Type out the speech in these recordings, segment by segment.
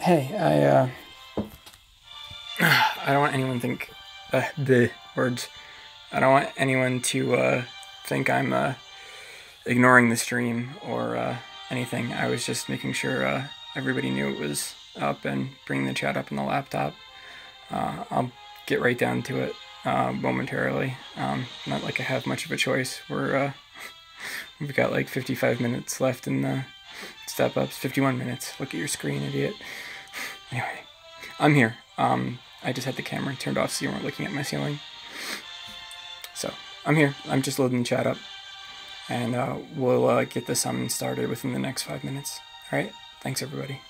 Hey, I don't want anyone to think the words. I don't want anyone to think I'm ignoring the stream or anything. I was just making sure everybody knew it was up and bringing the chat up on the laptop. I'll get right down to it momentarily. Not like I have much of a choice. We've got like 55 minutes left in the step ups. 51 minutes. Look at your screen, idiot. Anyway, I'm here. I just had the camera turned off so you weren't looking at my ceiling. So, I'm here. I'm just loading the chat up. And we'll get the summon started within the next 5 minutes. Alright? Thanks, everybody.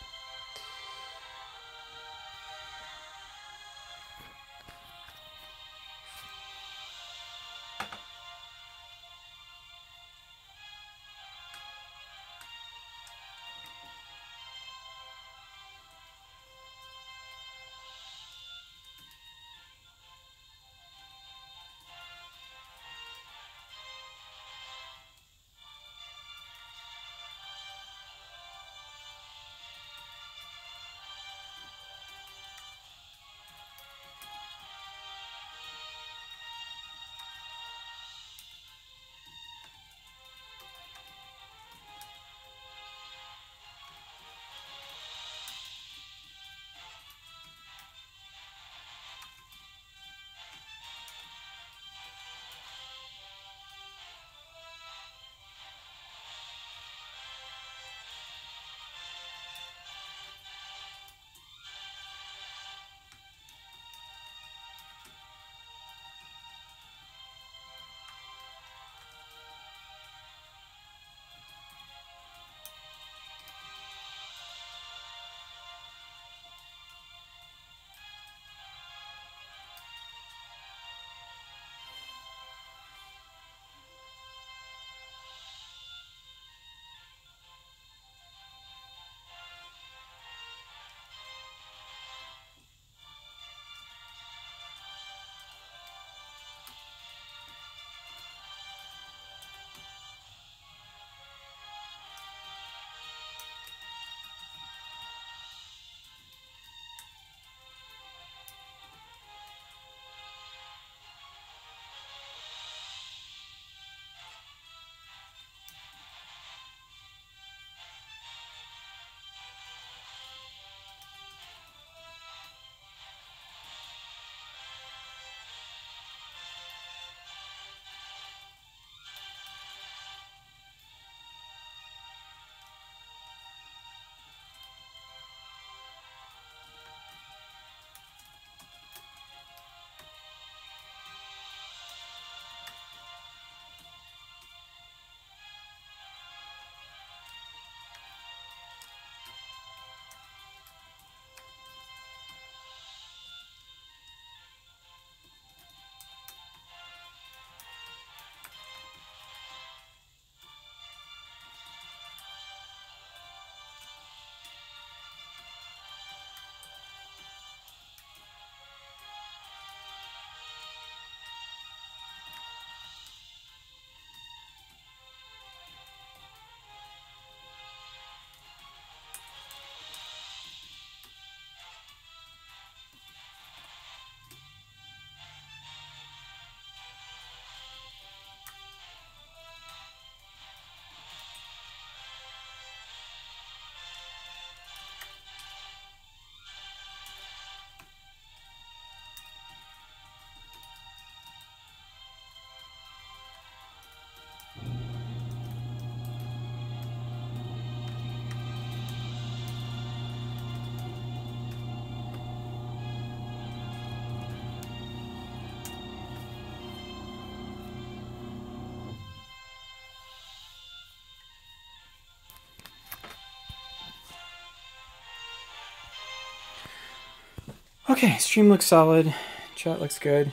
Okay, stream looks solid, chat looks good.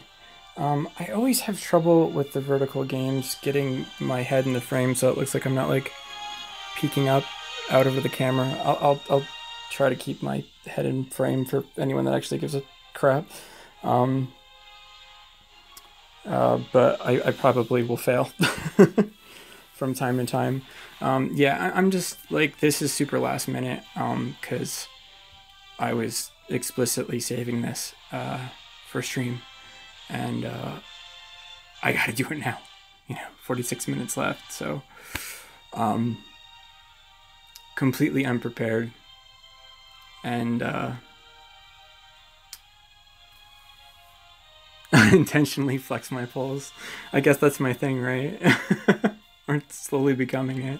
I always have trouble with the vertical games getting my head in the frame so it looks like I'm not like peeking up out over the camera. I'll try to keep my head in frame for anyone that actually gives a crap. But I probably will fail from time to time. Yeah, I'm just like, this is super last minute, because I was explicitly saving this for stream, and I gotta do it now. 46 minutes left, so completely unprepared, and unintentionally flex my poles. I guess that's my thing, right? Or it's slowly becoming it.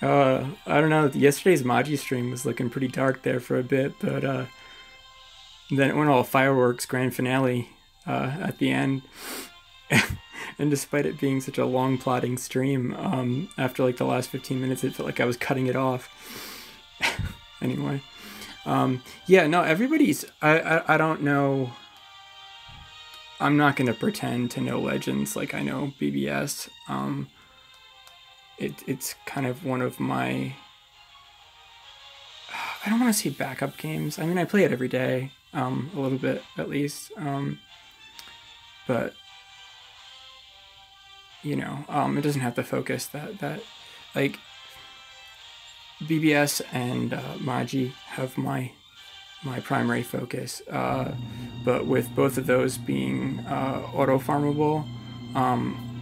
I don't know. Yesterday's Maji stream was looking pretty dark there for a bit, but then it went all fireworks, grand finale at the end. And despite it being such a long plodding stream, after like the last 15 minutes, it felt like I was cutting it off. Anyway, yeah, no, everybody's. I don't know. I'm not gonna pretend to know Legends like I know BBS. It's kind of one of my. I don't want to say backup games. I mean, I play it every day, a little bit at least, but. It doesn't have the focus that like BBS and Maji have my primary focus, but with both of those being auto farmable,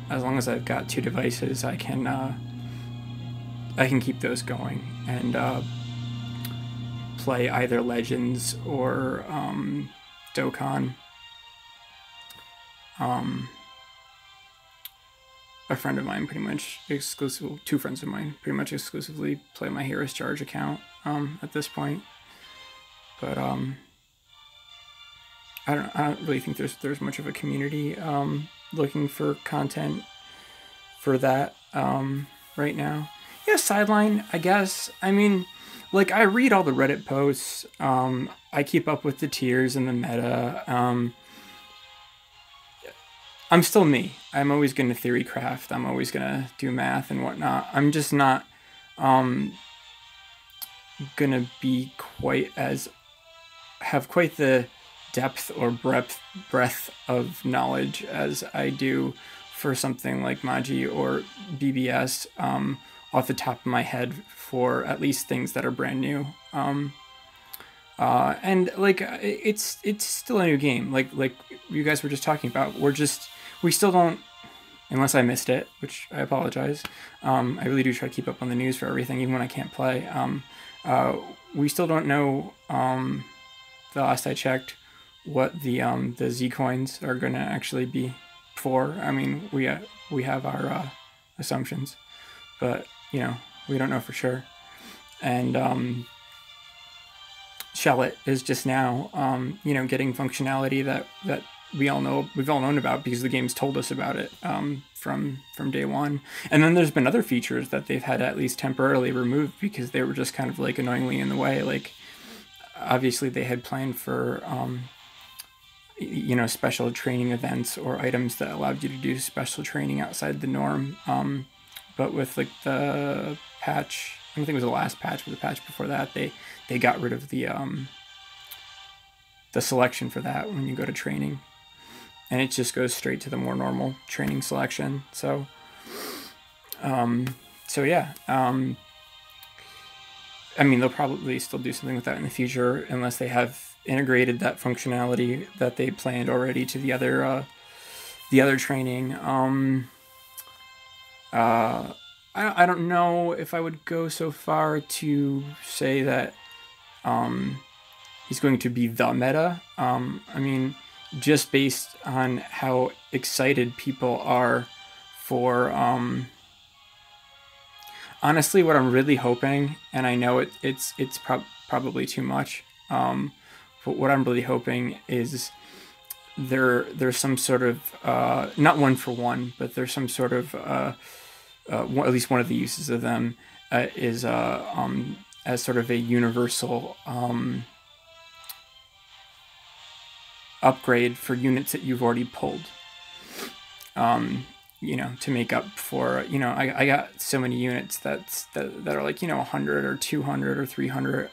as long as I've got 2 devices, I can keep those going and play either Legends or Dokkan. A friend of mine, two friends of mine, pretty much exclusively play my Heroes Charge account at this point. But I don't really think there's much of a community looking for content for that right now. Yeah, Sideline, I guess. I mean, like, I read all the Reddit posts. I keep up with the tiers and the meta. I'm still me. I'm always going to theory craft. I'm always going to do math and whatnot. I'm just not going to be have quite the depth or breadth of knowledge as I do for something like Maji or BBS off the top of my head for at least things that are brand new. And like it's still a new game. Like you guys were just talking about. We still don't, unless I missed it, which I apologize. I really do try to keep up on the news for everything, even when I can't play. We still don't know, the last I checked, what the Z coins are going to actually be for. I mean, we have our assumptions, but we don't know for sure. And Shellit is just now, getting functionality that we've all known about because the game's told us about it from day one. And then there's been other features that they've had to at least temporarily removed because they were just kind of like annoyingly in the way. Like, obviously they had planned for special training events or items that allowed you to do special training outside the norm. But with like the patch, I don't think it was the last patch, but the patch before that, they got rid of the selection for that when you go to training. And it just goes straight to the more normal training selection. So yeah. I mean, they'll probably still do something with that in the future unless they have integrated that functionality that they planned already to the other training. I don't know if I would go so far to say that he's going to be the meta. I mean, just based on how excited people are for honestly what I'm really hoping, and I know it's probably too much, but what I'm really hoping is there's some sort of not one for one, but there's some sort of at least one of the uses of them is as sort of a universal upgrade for units that you've already pulled, to make up for, I got so many units that are like, 100 or 200 or 300.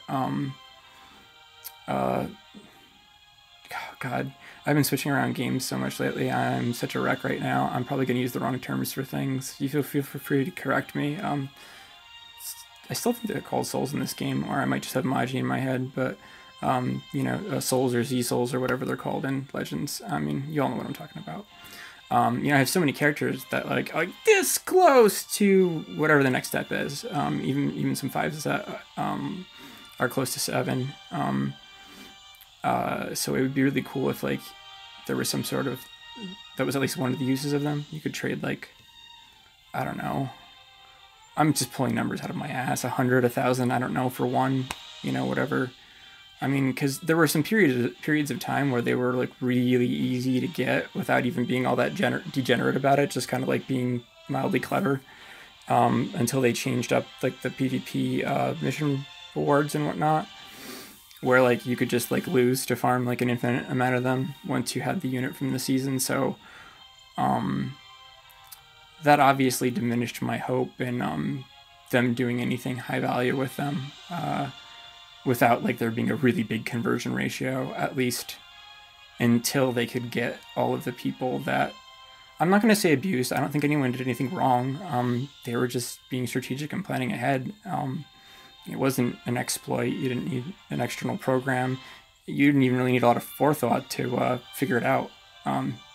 God, I've been switching around games so much lately. I'm such a wreck right now. I'm probably going to use the wrong terms for things. You feel free to correct me. I still think they're called souls in this game, or I might just have Magi in my head, but souls or Z souls or whatever they're called in Legends. I mean, you all know what I'm talking about. I have so many characters that like this close to whatever the next step is. Even some 5s that are close to 7. So it would be really cool if like there was some sort of, that was at least one of the uses of them. You could trade like, I don't know. I'm just pulling numbers out of my ass. 100, 1,000, I don't know, for one, whatever. I mean, because there were some periods of time where they were like really easy to get without even being all that degenerate about it, just kind of like being mildly clever, until they changed up like the PvP mission rewards and whatnot, where like you could just like lose to farm like an infinite amount of them once you had the unit from the season. So that obviously diminished my hope in them doing anything high value with them, without like there being a really big conversion ratio, at least until they could get all of the people that, I'm not going to say abused. I don't think anyone did anything wrong. They were just being strategic and planning ahead. It wasn't an exploit. You didn't need an external program. You didn't even really need a lot of forethought to figure it out.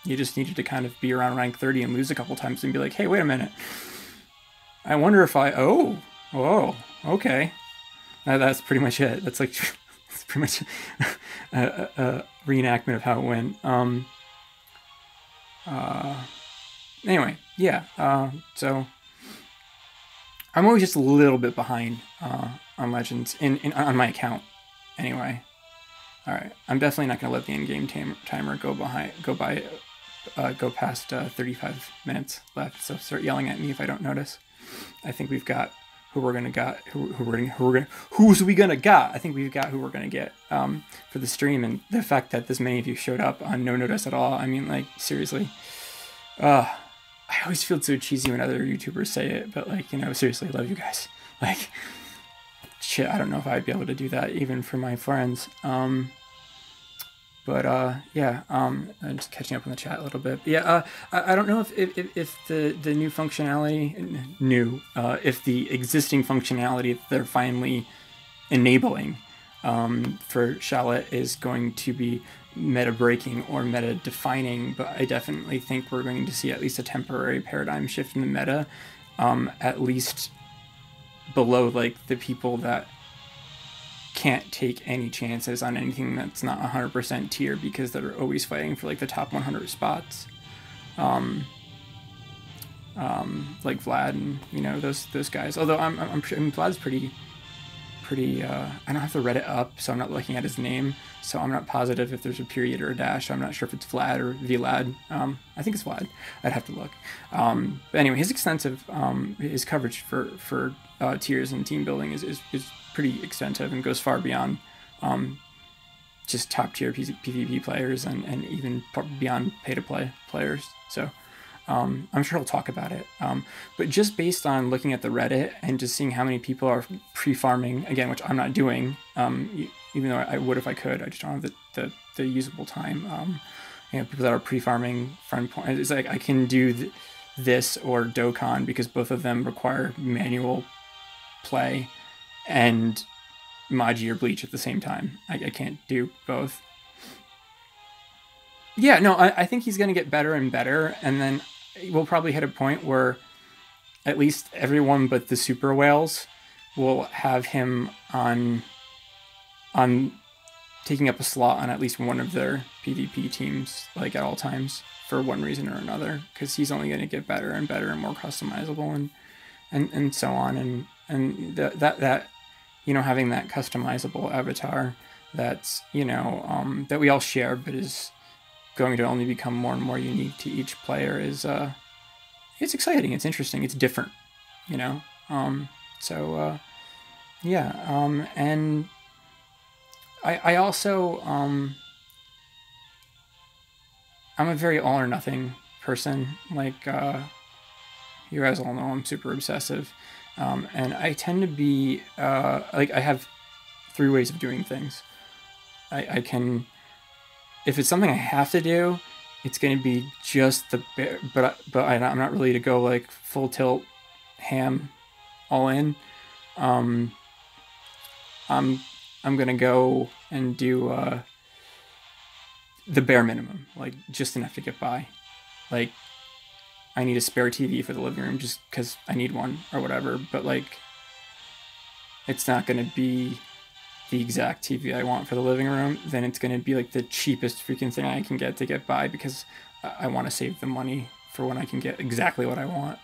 You just needed to kind of be around rank 30 and lose a couple times and be like, hey, wait a minute. I wonder if okay. That's pretty much it. That's like, that's pretty much a reenactment of how it went. Anyway, yeah. So I'm always just a little bit behind on Legends on my account. Anyway, all right. I'm definitely not gonna let the in-game timer go past 35 minutes left. So start yelling at me if I don't notice. I think we've got who we're gonna got. Who's we gonna got? I think we've got who we're gonna get for the stream, and the fact that this many of you showed up on no notice at all. I mean, like, seriously. I always feel so cheesy when other YouTubers say it, but like, seriously, I love you guys. Like, shit, I don't know if I'd be able to do that even for my friends. Yeah, I'm just catching up on the chat a little bit. But yeah, I don't know if the new functionality, if the existing functionality that they're finally enabling for Shallot is going to be meta breaking or meta defining, but I definitely think we're going to see at least a temporary paradigm shift in the meta, at least below like the people that can't take any chances on anything that's not 100% tier because they're always fighting for like the top 100 spots, like Vlad and those guys. Although I'm sure Vlad's pretty. I don't have the Reddit up, so I'm not looking at his name, so I'm not positive if there's a period or a dash. So I'm not sure if it's Vlad or Vlad. I think it's Vlad. I'd have to look. But anyway, his extensive his coverage for tiers and team building is pretty extensive and goes far beyond just top tier PvP players and even beyond pay to play players. So I'm sure he'll talk about it. But just based on looking at the Reddit and just seeing how many people are pre-farming, again, which I'm not doing, even though I would if I could, I just don't have the usable time. People that are pre-farming friend point, it's like I can do this or Dokkan because both of them require manual play and Magi or Bleach at the same time. I can't do both. Yeah, no, I think he's going to get better and better, and then we'll probably hit a point where at least everyone but the super whales will have him on taking up a slot on at least one of their PvP teams, like at all times, for one reason or another, because he's only going to get better and better and more customizable and so on, and that having that customizable avatar that's that we all share but is going to only become more and more unique to each player is it's exciting, it's interesting, it's different, yeah, and I also I'm a very all or nothing person. Like you guys all know I'm super obsessive, and I tend to be like I have 3 ways of doing things. I can, if it's something I have to do, it's going to be just the bare, but I'm not really to go like full tilt ham all in. I'm gonna go and do the bare minimum, like just enough to get by. Like, I need a spare TV for the living room just because I need one or whatever, but like, it's not gonna be the exact TV I want for the living room. Then it's gonna be like the cheapest freaking thing I can get to get by because I want to save the money for when I can get exactly what I want.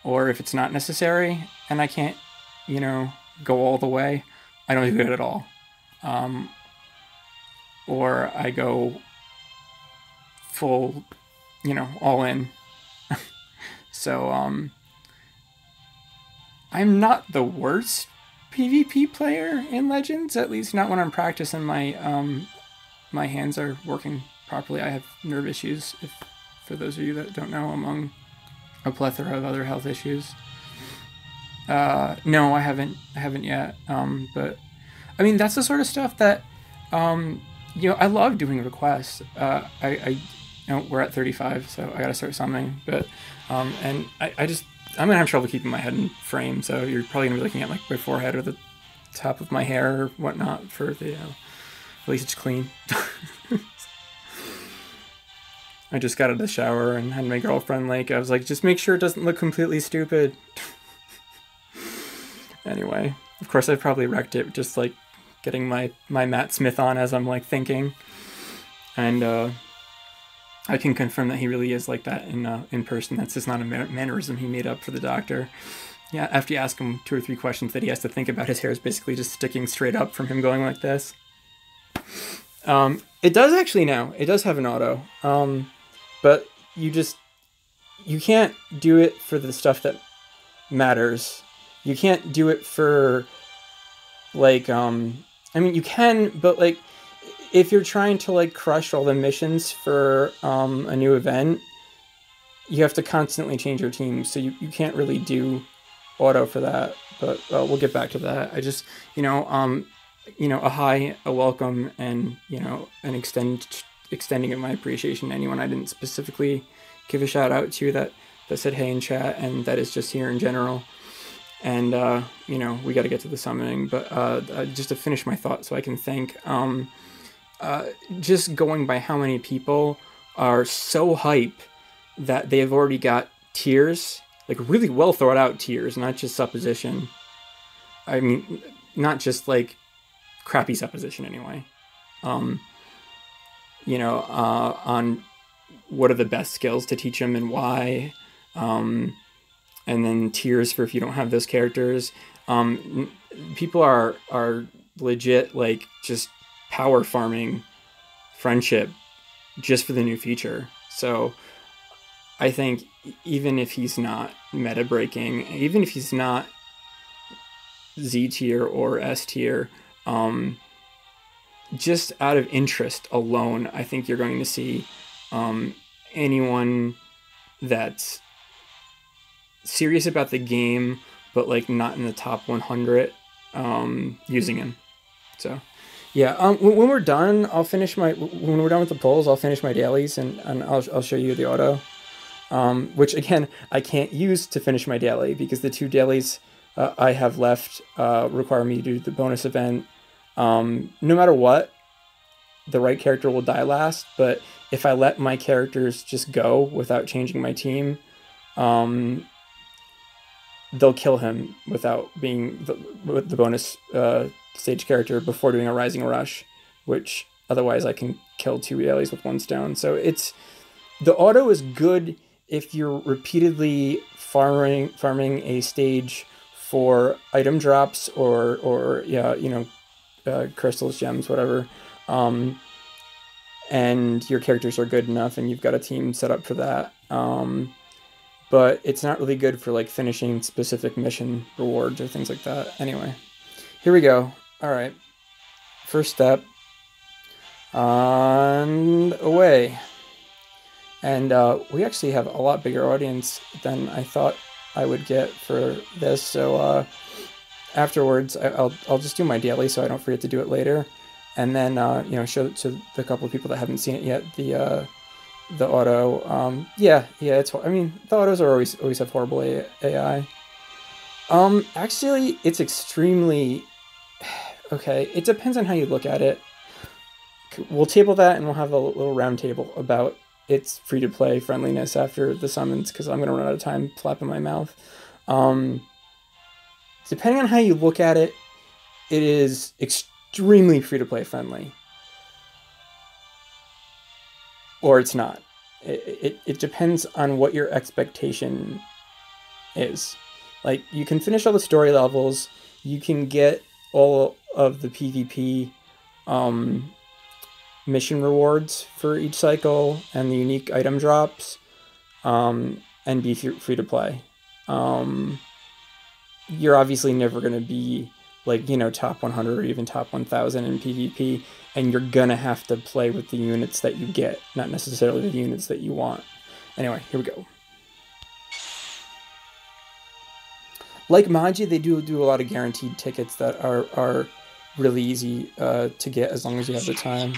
Or if it's not necessary and I can't, go all the way, I don't do it at all. Or I go full, all in. So, I'm not the worst PvP player in Legends, at least not when I'm practicing my hands are working properly. I have nerve issues, for those of you that don't know, among a plethora of other health issues. No, I haven't yet. But I mean, that's the sort of stuff that, I love doing requests. We're at 35, so I gotta start something. But, and I'm gonna have trouble keeping my head in frame, so you're probably gonna be looking at like my forehead or the top of my hair or whatnot for the, at least it's clean. I just got out of the shower and had my girlfriend, I was like, just make sure it doesn't look completely stupid. Anyway, of course I probably wrecked it, just getting my Matt Smith on as I'm thinking. And I can confirm that he really is like that in person. That's just not a mannerism he made up for the doctor. Yeah, after you ask him 2 or 3 questions that he has to think about, his hair is basically just sticking straight up from him going like this. It does actually now. It does have an auto. But you can't do it for the stuff that matters. You can't do it for, you can, but, if you're trying to, crush all the missions for, a new event, you have to constantly change your team, so you can't really do auto for that, but, we'll get back to that. I just, a hi, a welcome, and, an extending of my appreciation to anyone I didn't specifically give a shout out to that said hey in chat, and that is just here in general. And, we got to get to the summoning, but just to finish my thought so I can think, just going by how many people are so hype that they have already got tiers, really well thought out tiers, not just supposition. I mean, not just crappy supposition anyway. On what are the best skills to teach them and why, and then tiers for if you don't have those characters. People are legit just power farming friendship just for the new feature. So I think even if he's not meta breaking, even if he's not Z tier or S tier, just out of interest alone, I think you're going to see anyone that's serious about the game, but not in the top 100, using him. So, yeah. When we're done, when we're done with the polls, I'll finish my dailies and I'll show you the auto. Which again, I can't use to finish my daily because the 2 dailies I have left require me to do the bonus event. No matter what, the right character will die last, but if I let my characters just go without changing my team, they'll kill him without being the bonus stage character before doing a Rising Rush, which otherwise I can kill 2 dailies with 1 stone. So the auto is good if you're repeatedly farming a stage for item drops or crystals, gems, whatever, and your characters are good enough and you've got a team set up for that. But it's not really good for finishing specific mission rewards or things like that. Anyway, here we go. All right, first step, and away. And we actually have a lot bigger audience than I thought I would get for this. So afterwards, I'll just do my daily so I don't forget to do it later, and then show it to the couple of people that haven't seen it yet. The auto, it's. I mean, the autos are always have horrible AI. Actually, it's extremely... Okay, it depends on how you look at it. We'll table that, and we'll have a little round table about its free-to-play friendliness after the summons, because I'm going to run out of time flapping my mouth. Depending on how you look at it, it is extremely free-to-play friendly. Or it's not. It depends on what your expectation is. Like, you can finish all the story levels, you can get all of the PvP mission rewards for each cycle and the unique item drops, and be free to play. You're obviously never going to be like, you know, top 100 or even top 1000 in PvP, and you're gonna have to play with the units that you get, not necessarily the units that you want. Anyway, here we go. Like Maji, they do a lot of guaranteed tickets that are really easy to get as long as you have the time.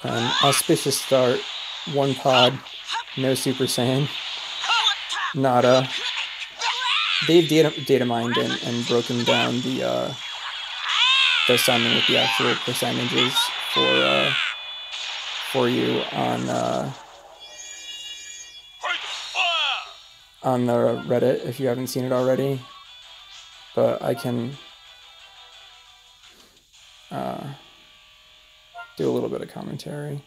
Auspicious start, 1 pod, no Super Saiyan, nada. They've data mined and broken down the summon with the actual percentages for you on the Reddit if you haven't seen it already. But I can do a little bit of commentary.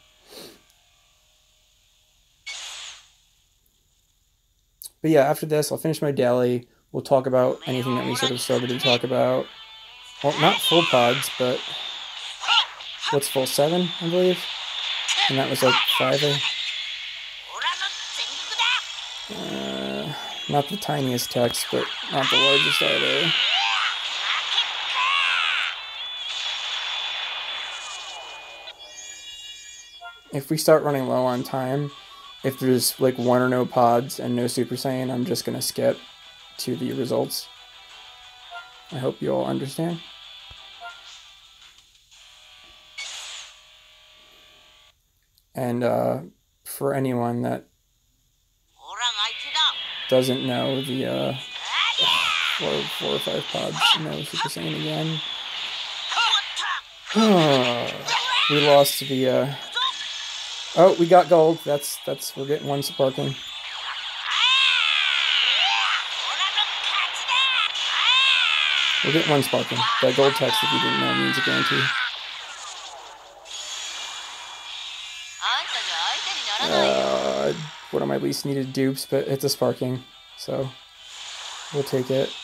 But yeah, after this, I'll finish my daily. We'll talk about anything that we sort of started to talk about. Well, not full pods, but what's full? 7, I believe? And that was like 5. Not the tiniest text, but not the largest either. If we start running low on time, if there's like 1 or no pods and no Super Saiyan, I'm just gonna skip to the results. I hope you all understand. And for anyone that doesn't know, the 4 or 5 pods, no Super Saiyan again. We lost the oh, we got gold. That's we're getting 1 sparking. We'll get 1 sparking. That gold text, if you didn't know, means a guarantee. One of my least needed dupes, but it's a sparking, so we'll take it.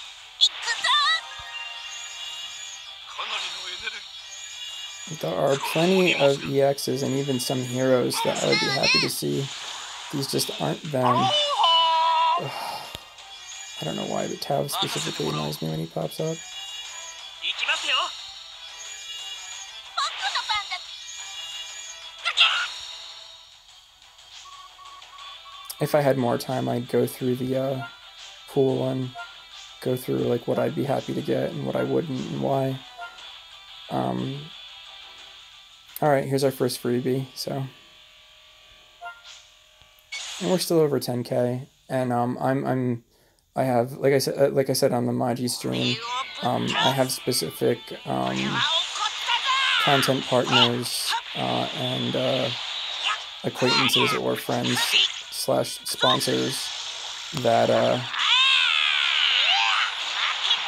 There are plenty of EXs and even some heroes that I would be happy to see. These just aren't them. Ugh. I don't know why, but Tav specifically annoys me when he pops up. If I had more time, I'd go through the pool and go through like what I'd be happy to get and what I wouldn't and why. Alright, here's our first freebie, so. And we're still over 10k, and I have, like I said on the Maji stream, I have specific content partners and acquaintances or friends / sponsors that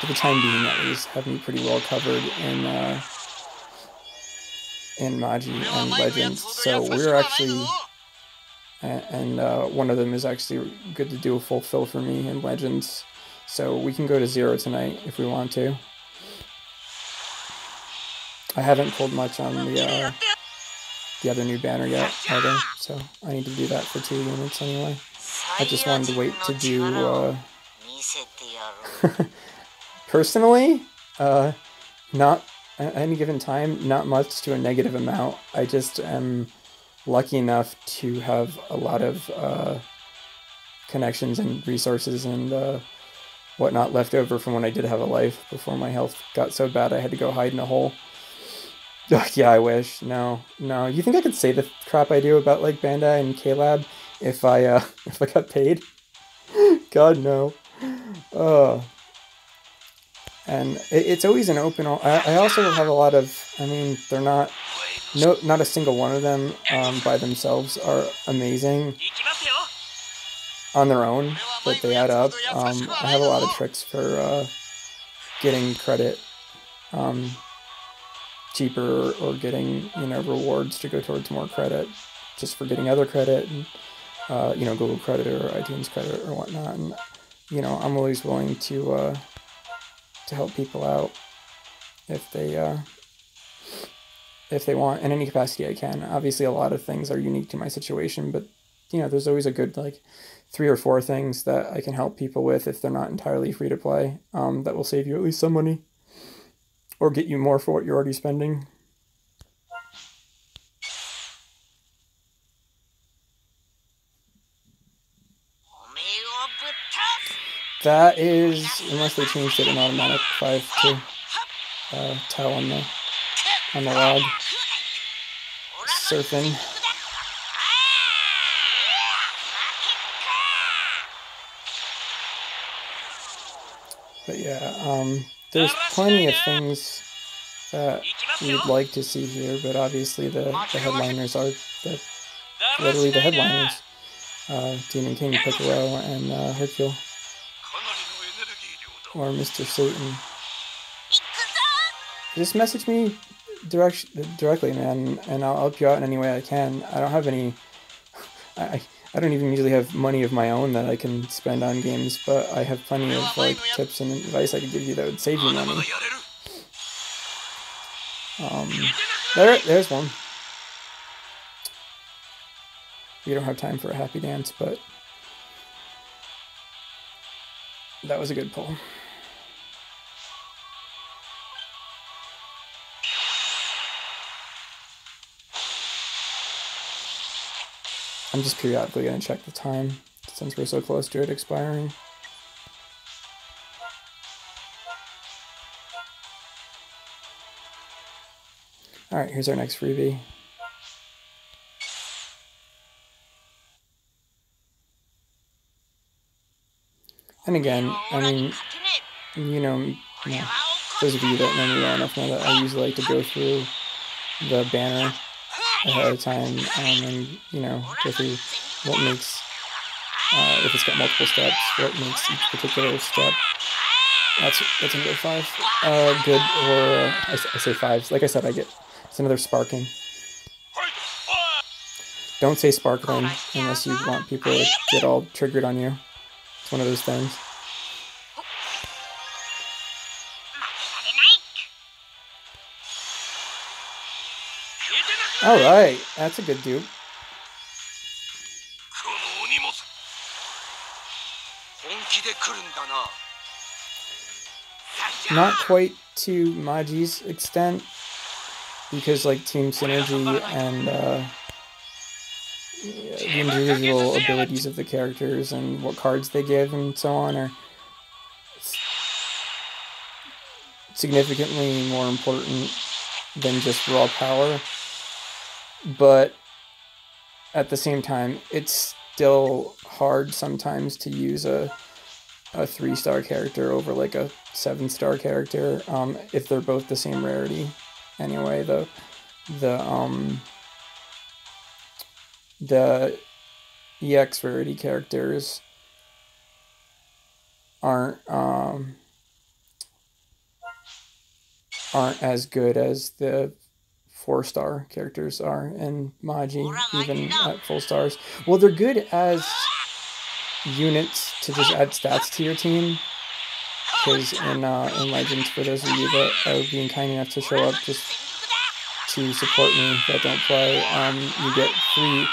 for the time being at least have me pretty well covered in Maji and Legends. So we're actually, and one of them is actually good to do a full fill for me in Legends, so we can go to 0 tonight if we want to. I haven't pulled much on the other new banner yet either, so I need to do that for 2 units anyway. I just wanted to wait to do personally, not at any given time, not much to a negative amount. I just am lucky enough to have a lot of connections and resources and whatnot left over from when I did have a life before my health got so bad I had to go hide in a hole. Ugh, yeah, I wish. No. You think I could say the crap I do about like Bandai and K-Lab if I got paid? God, no. And it's always an open. I also have a lot of. I mean, they're not. No, not a single one of them by themselves are amazing on their own, but they add up. I have a lot of tricks for getting credit cheaper or getting rewards to go towards more credit, just for getting other credit and Google credit or iTunes credit or whatnot. And I'm always willing to help people out if they want in any capacity I can. Obviously, a lot of things are unique to my situation, but there's always a good 3 or 4 things that I can help people with if they're not entirely free to play. That will save you at least some money or get you more for what you're already spending. That is, unless they changed it, an automatic 5-2 tell on the log. Surfing. But yeah, there's plenty of things that we'd like to see here, but obviously the headliners are literally the headliners. Demon King, Piccolo, and Hercule. Or Mr. Satan. Just message me directly, man, and I'll help you out in any way I can. I don't have any... I don't even usually have money of my own that I can spend on games, but I have plenty of tips and advice I could give you that would save you money. There's one. We don't have time for a happy dance, but that was a good pull. I'm just periodically going to check the time, since we're so close to it expiring. Alright, here's our next freebie. And again, I mean, those of you that know me well enough know that I usually like to go through the banner ahead of time and go through what makes, if it's got multiple steps, what makes each particular step, that's another 5, good, or I say 5s. Like I said, it's another sparking. Don't say sparkling unless you want people to get all triggered on you. It's one of those things. Alright, that's a good dupe. Not quite to Maji's extent, because team synergy and the individual abilities of the characters and what cards they give and so on are significantly more important than just raw power. But at the same time, it's still hard sometimes to use a 3-star character over a 7-star character, if they're both the same rarity. Anyway, the EX rarity characters aren't as good as the 4-star characters are in Maji, even at full stars. Well, they're good as units to just add stats to your team, because in Legends, for those of you that are being kind enough to show up just to support me that don't play, you get 3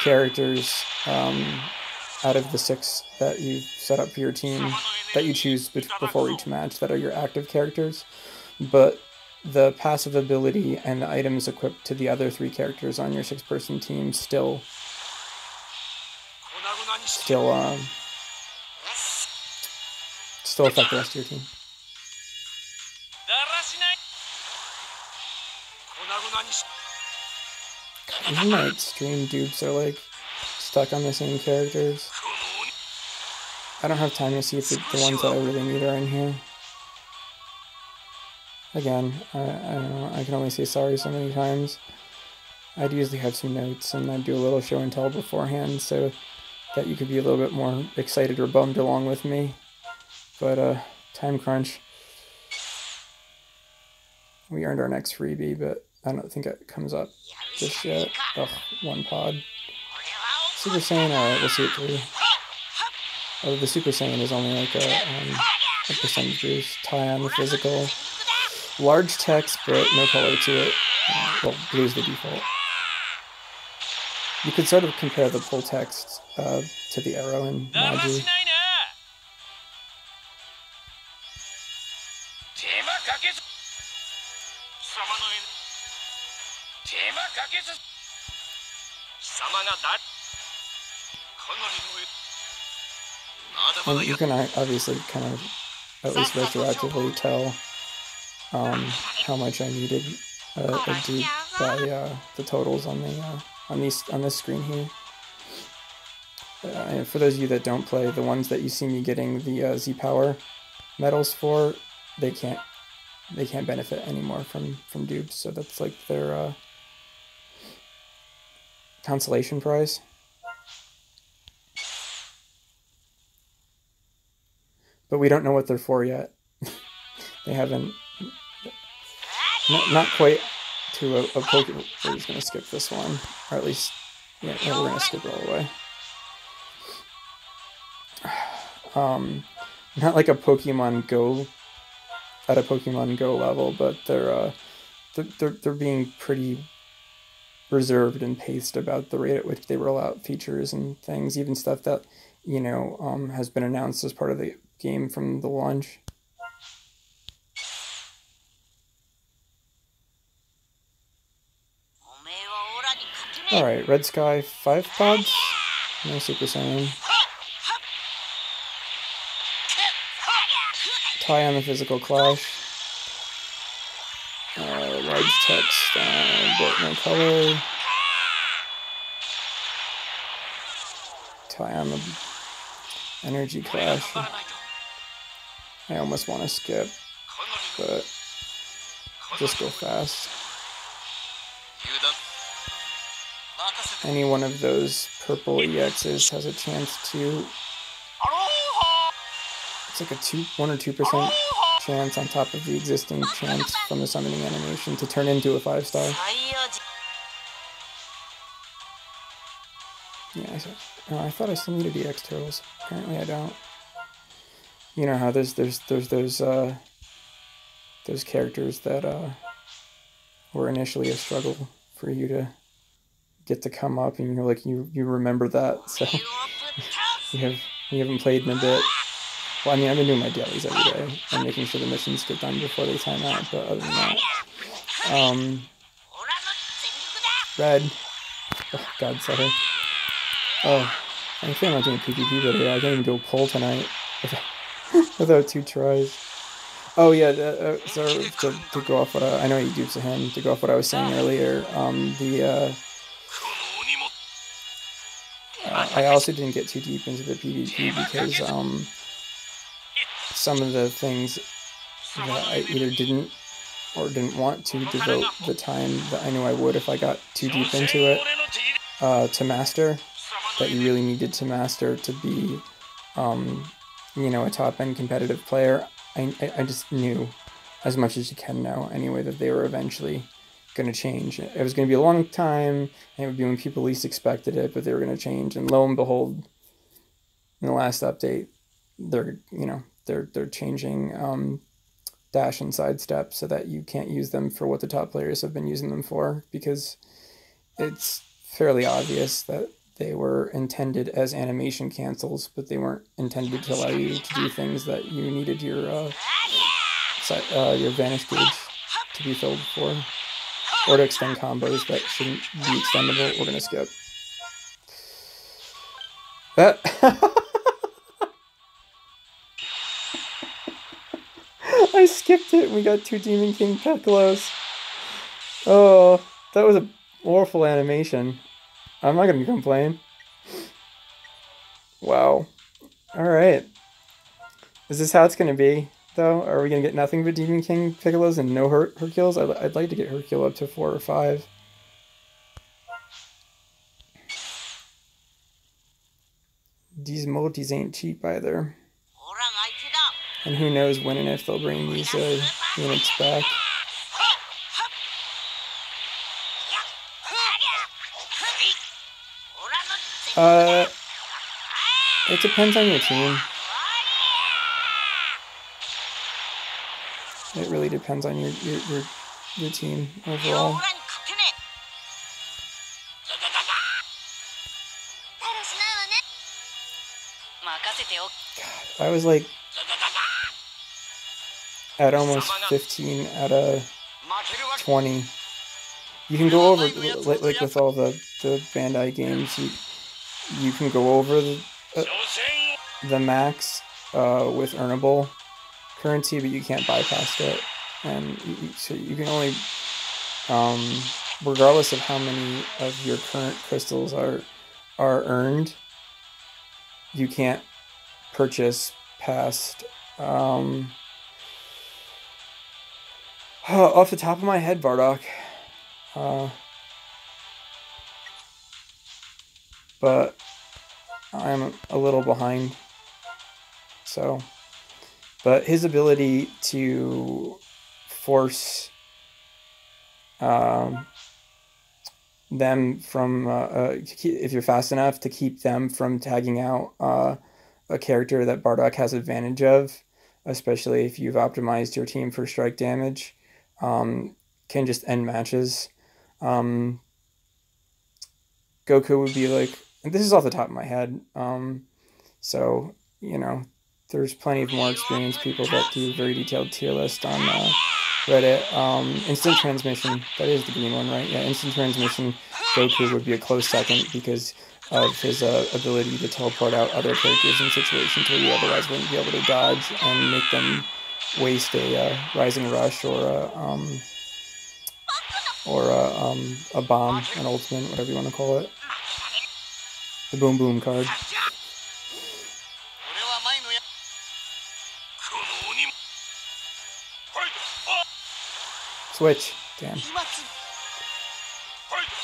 characters out of the 6 that you set up for your team that you choose before each match that are your active characters. But the passive ability and the items equipped to the other 3 characters on your 6-person team still affect the rest of your team. Even my extreme dupes are stuck on the same characters. I don't have time to see if the ones that I really need are in here. Again, I don't know, I can only say sorry so many times. I'd usually have some notes, and I'd do a little show and tell beforehand so that you could be a little bit more excited or bummed along with me. But, time crunch. We earned our next freebie, but I don't think it comes up just yet. Ugh, one pod. Super Saiyan, alright, we'll see it through. Oh, the Super Saiyan is only like a percentage boost. Tie on the physical. Large text, but no color to it. Well, blue's the default. You could sort of compare the full text to the arrow in Magi. And you can obviously kind of at least retroactively tell how much I needed a dupe by the totals on this screen here. And for those of you that don't play, the ones that you see me getting the Z Power medals for, they can't benefit anymore from dupes. So that's like their consolation prize. But we don't know what they're for yet. They haven't. Not quite to a Pokemon. We're just gonna skip this one, or at least, yeah, we're gonna skip it all the way. Not like a Pokemon Go at a Pokemon Go level, but they're being pretty reserved and paced about the rate at which they roll out features and things, even stuff that has been announced as part of the game from the launch. Alright, Red Sky, 5 pods, no Super Saiyan. Tie on the physical clash. Large text, but no color. Tie on the energy clash. I almost want to skip, but just go fast. Any one of those purple EXs has a chance to. It's like a 1 or 2% chance on top of the existing chance from the summoning animation to turn into a 5-star. Yeah, I thought I still needed EX turtles. Apparently I don't. You know how there's those characters that were initially a struggle for you to get to come up, and you're like you remember that, so you haven't played in a bit. Well, I mean, I've been doing my dailies every day and making sure the missions get done before they time out, but other than that, Red. Oh, God, sorry. Oh, I think I'm not doing PvP video. I can't even do a poll tonight without 2 tries. Oh yeah, so to go off what I know you dupes of him. To go off what I was saying earlier, I also didn't get too deep into the PvP because some of the things that I either didn't or didn't want to devote the time that I knew I would if I got too deep into it to master, that you really needed to master to be a top-end competitive player. I just knew, as much as you can know anyway, that they were eventually going to change. It was going to be a long time, and it would be when people least expected it, but they were going to change. And lo and behold, in the last update, they're changing dash and sidestep so that you can't use them for what the top players have been using them for, because it's fairly obvious that they were intended as animation cancels, but they weren't intended to allow you to do things that you needed your vanish gauge to be filled for, or to extend combos that shouldn't be extendable. We're gonna skip that. I skipped it. We got 2 Demon King Peccolos. Oh, that was a awful animation. I'm not gonna complain. Wow. Alright. Is this how it's gonna be, though? Are we gonna get nothing but Demon King Piccolos and no Hercules? I'd like to get Hercule up to 4 or 5. These multis ain't cheap either. And who knows when and if they'll bring these units back. It depends on your team. It really depends on your team overall. God, I was like at almost 15 out of 20. You can go over, like with all the Bandai games, you can go over the max with earnable currency, but you can't bypass it. And so you can only, regardless of how many of your current crystals are earned, you can't purchase past, off the top of my head, Bardock. But I'm a little behind. So, but his ability to force them from, if you're fast enough, to keep them from tagging out a character that Bardock has advantage of, especially if you've optimized your team for strike damage, can just end matches. Goku would be like, and this is off the top of my head, so, you know, there's plenty of more experienced people that do very detailed tier list on Reddit. Instant transmission, that is the green one, right? Yeah, instant transmission, Goku would be a close second because of his ability to teleport out other characters in situations where you otherwise wouldn't be able to dodge and make them waste a Rising Rush or a bomb, an ultimate, whatever you want to call it. The Boom Boom card. Switch. Damn.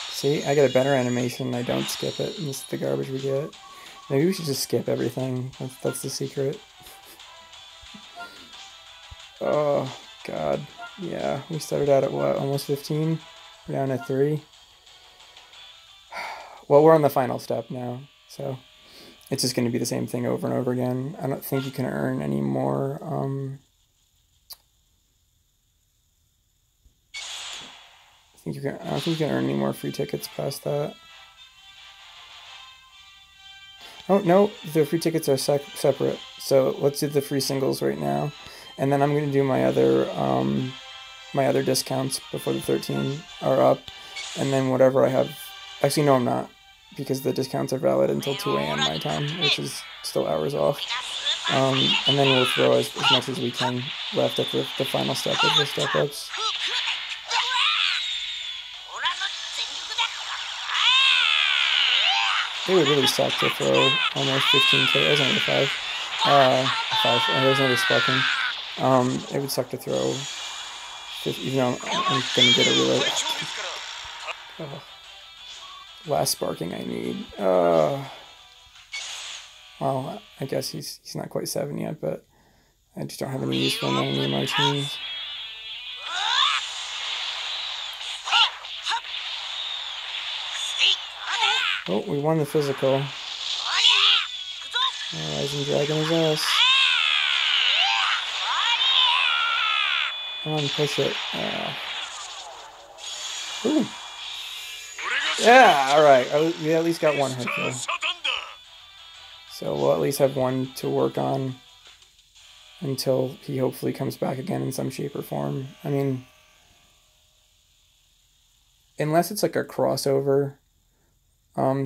See, I get a better animation and I don't skip it, and this is the garbage we get. Maybe we should just skip everything. That's the secret. Oh, God. Yeah, we started out at what, almost 15? We're down at 3. Well, we're on the final step now, so it's just going to be the same thing over and over again. I don't think you can earn any more, I don't think you can earn any more free tickets past that. Oh, no, the free tickets are separate, so let's do the free singles right now, and then I'm going to do my other discounts before the 13 are up, and then whatever I have, actually no I'm not, because the discounts are valid until 2 a.m. my time, which is still hours off, and then we'll throw as much as we can left at the final step of the step-ups. It would really suck to throw almost 15k, there's only 5, 5, there's another sparking. It would suck to throw, even though I'm gonna get a reload. Oh. Last sparking I need. Well, I guess he's not quite 7 yet, but I just don't have any use for him on any of my teams. Oh, we won the physical. Rising Dragon is us. Come on, push it. Ooh. Yeah, alright. We at least got one hit kill. So we'll at least have one to work on until he hopefully comes back again in some shape or form. I mean, unless it's like a crossover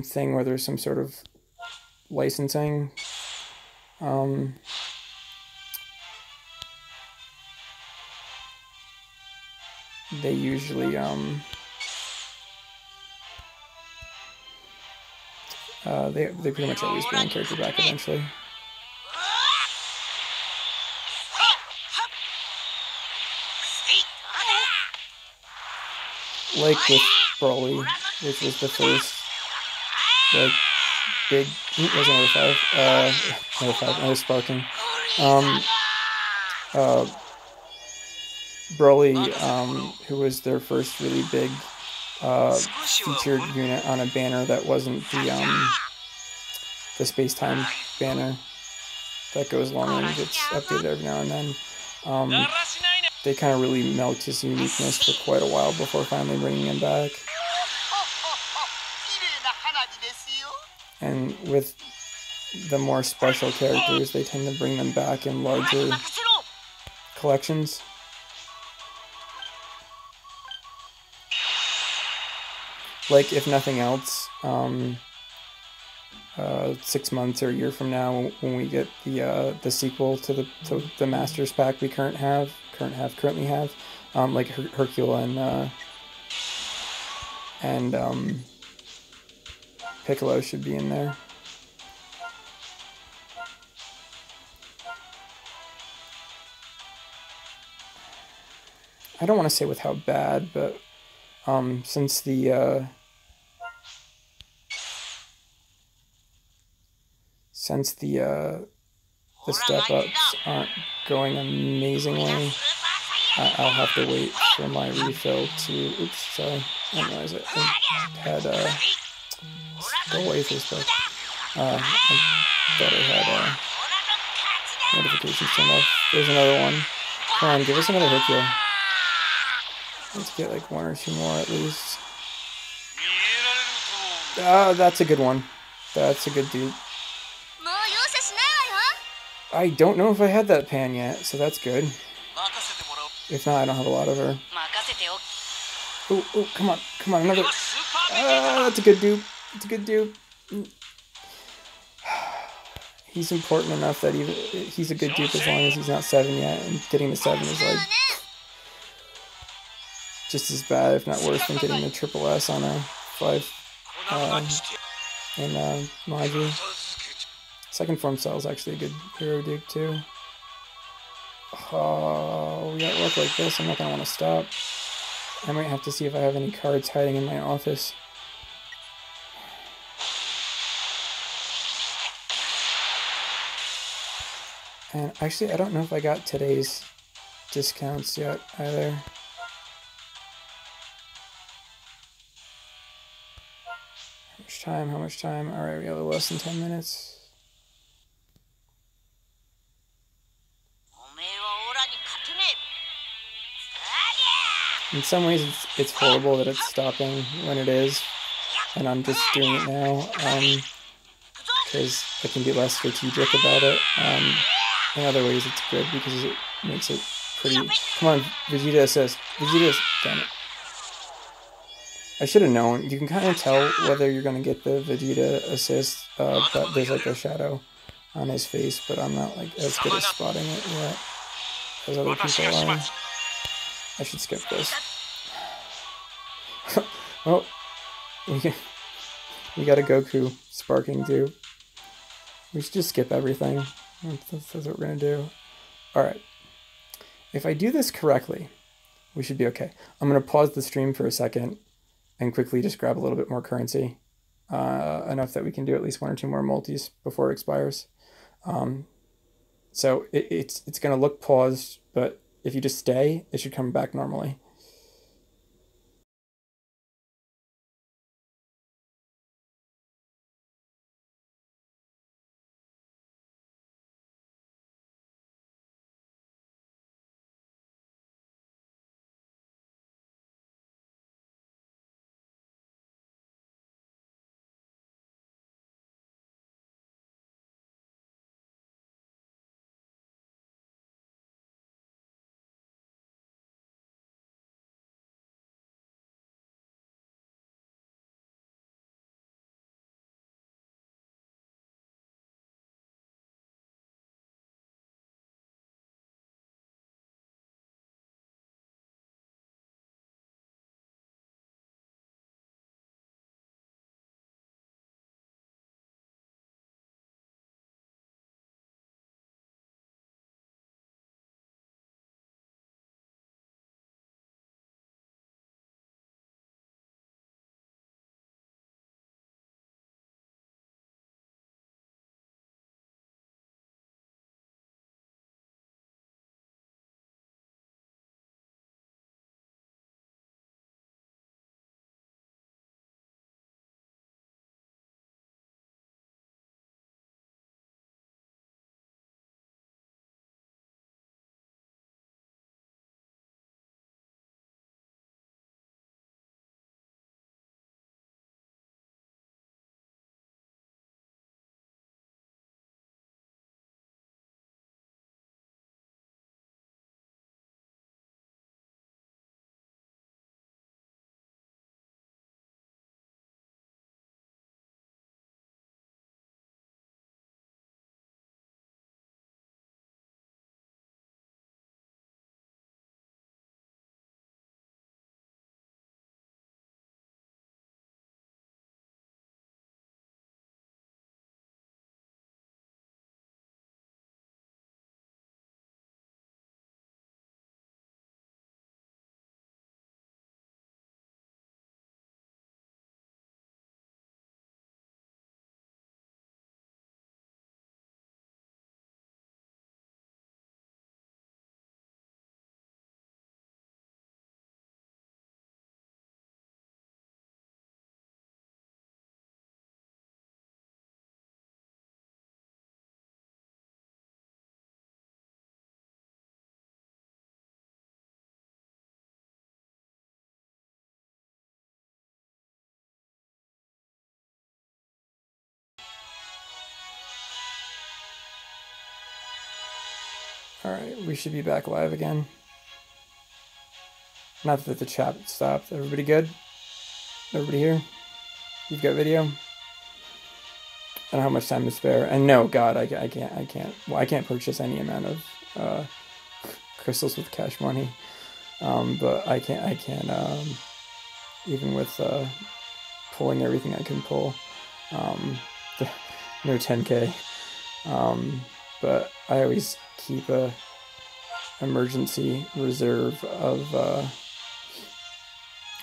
thing where there's some sort of licensing, they usually they pretty much always bring character back eventually. like with Broly, which was the first like big was another five. Another five, another sparking. Um uh Broly, who was their first really big featured unit on a banner that wasn't the space time banner that goes long and gets updated every now and then. They kind of really milked his uniqueness for quite a while before finally bringing him back. And with the more special characters, they tend to bring them back in larger collections. Like, if nothing else, 6 months or a year from now, when we get the sequel to the Masters pack we currently have, like Hercule and Piccolo should be in there. I don't want to say with how bad, but since the step ups aren't going amazingly, I'll have to wait for my refill to. Oops, sorry, I didn't realize it. I had go away Facebook. I thought I had notifications turned off. There's another one. Come on, give us another Hercule. Let's get like one or two more at least. That's a good one. That's a good dude. I don't know if I had that pan yet, so that's good. If not, I don't have a lot of her. Oh, come on, another. That's a good dupe. It's a good dupe. He's important enough that he's a good dupe as long as he's not 7 yet, and getting to 7 is like just as bad, if not worse, than getting the triple S on a 5 in Magi. Second form cell is actually a good hero dupe too. Oh, we got luck like this. I'm not gonna want to stop. I might have to see if I have any cards hiding in my office. And actually, I don't know if I got today's discounts yet either. How much time? Alright, we have a little less than 10 minutes. In some ways, it's horrible that it's stopping when it is, and I'm just doing it now, because I can be less strategic about it. In other ways, it's good because it makes it pretty. Come on, Vegeta assist. Damn it. I should have known. You can kind of tell whether you're going to get the Vegeta assist, but there's like a shadow on his face, but I'm not like as good at spotting it yet as other people are. I should skip this. Oh, we got a Goku sparking too. We should just skip everything. That's what we're gonna do. Alright. If I do this correctly, we should be okay. I'm gonna pause the stream for a second and quickly just grab a little bit more currency. Enough that we can do at least 1 or 2 more multis before it expires. So it's gonna look paused, but if you just stay, it should come back normally. Alright, we should be back live again. Not that the chat stopped. Everybody good? Everybody here? You've got video? I don't know how much time to spare. And no, God, I can't. Well, I can't purchase any amount of crystals with cash money. But I can even with pulling everything I can pull. No 10K. But I always keep a emergency reserve of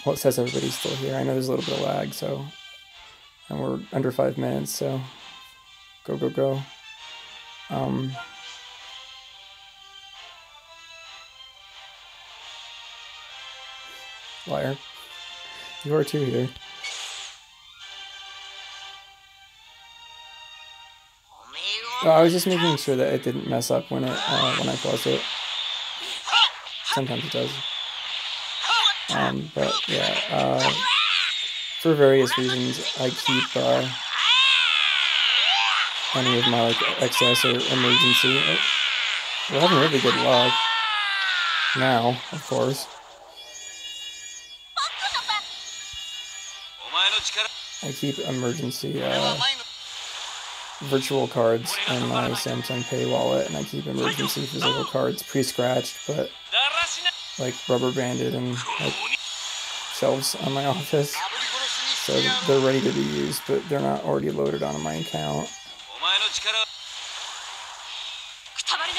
well, it says everybody's still here. I know there's a little bit of lag, so, and we're under 5 minutes, so go. Liar. You are too here. I was just making sure that it didn't mess up when I paused it. Sometimes it does. But yeah, for various reasons, I keep any of my like excess or emergency. We're having really good luck now, of course. I keep emergency virtual cards in my Samsung Pay wallet, and I keep emergency physical cards pre-scratched, but like rubber banded and like shelves on my office, so they're ready to be used, but they're not already loaded onto my account.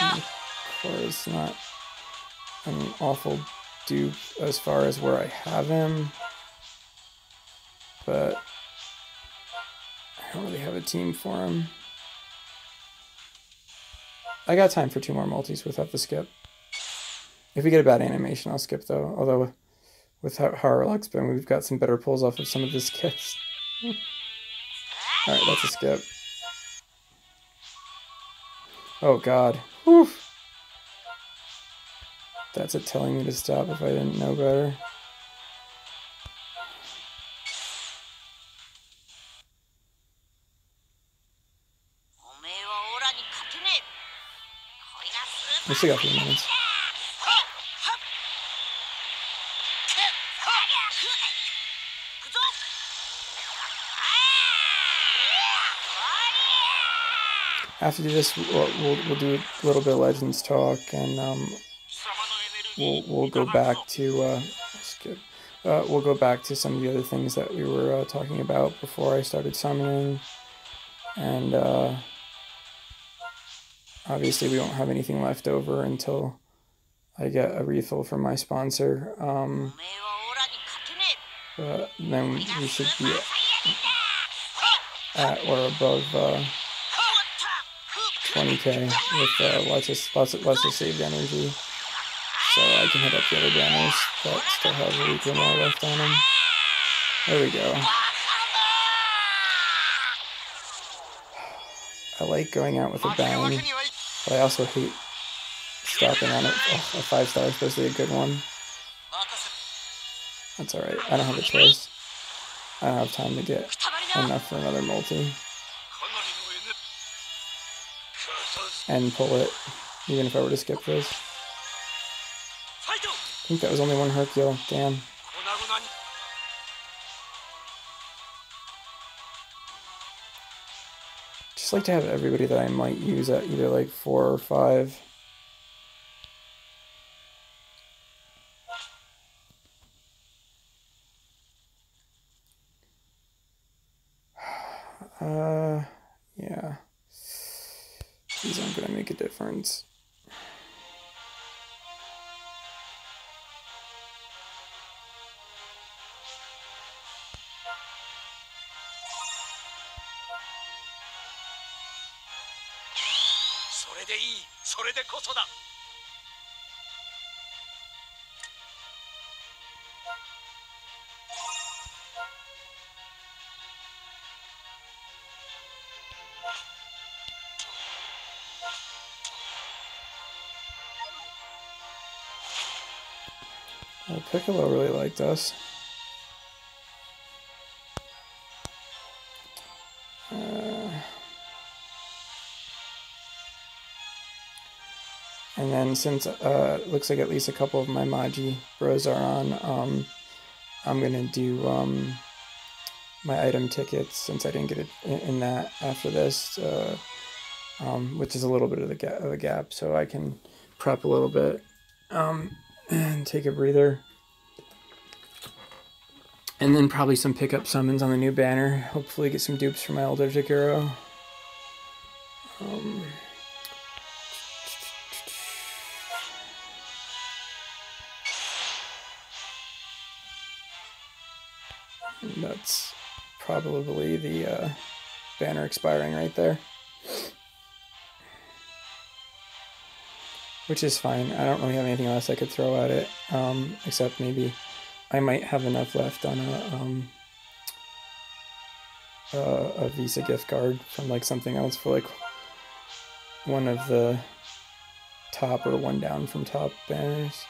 Of course, not an awful dupe as far as where I have him, but I don't really have a team for him. I got time for 2 more multis without the skip. If we get a bad animation, I'll skip though. Although, with how our luck's been, we've got some better pulls off of some of the skips. Alright, that's a skip. Oh god. Whew. That's it telling me to stop if I didn't know better. We still got a few minutes. After this, we'll do a little bit of Legends talk, and we'll go back to skip. We'll go back to some of the other things that we were talking about before I started summoning, and obviously we won't have anything left over until I get a refill from my sponsor. But then we should be at or above 20k with lots of saved energy, so I can hit up the other banners that still have a week or more left on them. There we go. I like going out with a bang, but I also hate stopping on it. Oh, a 5-star is supposed to be a good one. That's alright, I don't have a choice. I don't have time to get enough for another multi. And pull it, even if I were to skip this. I think that was only one Hercule, damn. Just like to have everybody that I might use at either like 4 or 5. Yeah. These aren't gonna make a difference. Well, Piccolo really liked us. And then since it looks like at least a couple of my Maji bros are on, I'm going to do my item tickets since I didn't get it in that after this, which is a little bit of a gap, so I can prep a little bit and take a breather. And then probably some pickup summons on the new banner. Hopefully get some dupes for my Elder Jakiro. That's probably the banner expiring right there. Which is fine. I don't really have anything else I could throw at it, except maybe I might have enough left on a Visa gift card from like something else for like one of the top or one down from top banners.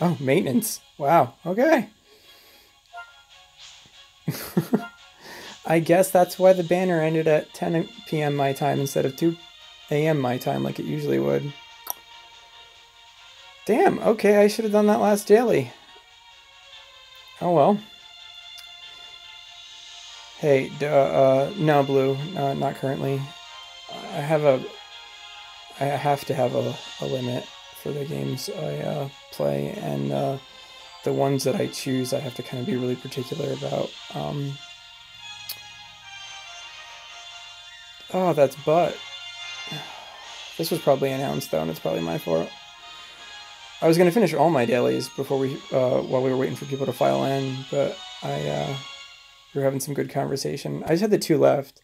Oh, maintenance. Wow. Okay. I guess that's why the banner ended at 10 p.m. my time instead of 2 a.m. my time like it usually would. Damn, okay, I should have done that last daily. Oh well. Hey, no, Blue, not currently. I have to have a limit for the games I play, and the ones that I choose I have to kind of be really particular about. Oh, that's butt. This was probably announced though, and it's probably my fault. I was gonna finish all my dailies before while we were waiting for people to file in, but we were having some good conversation. I just had the 2 left.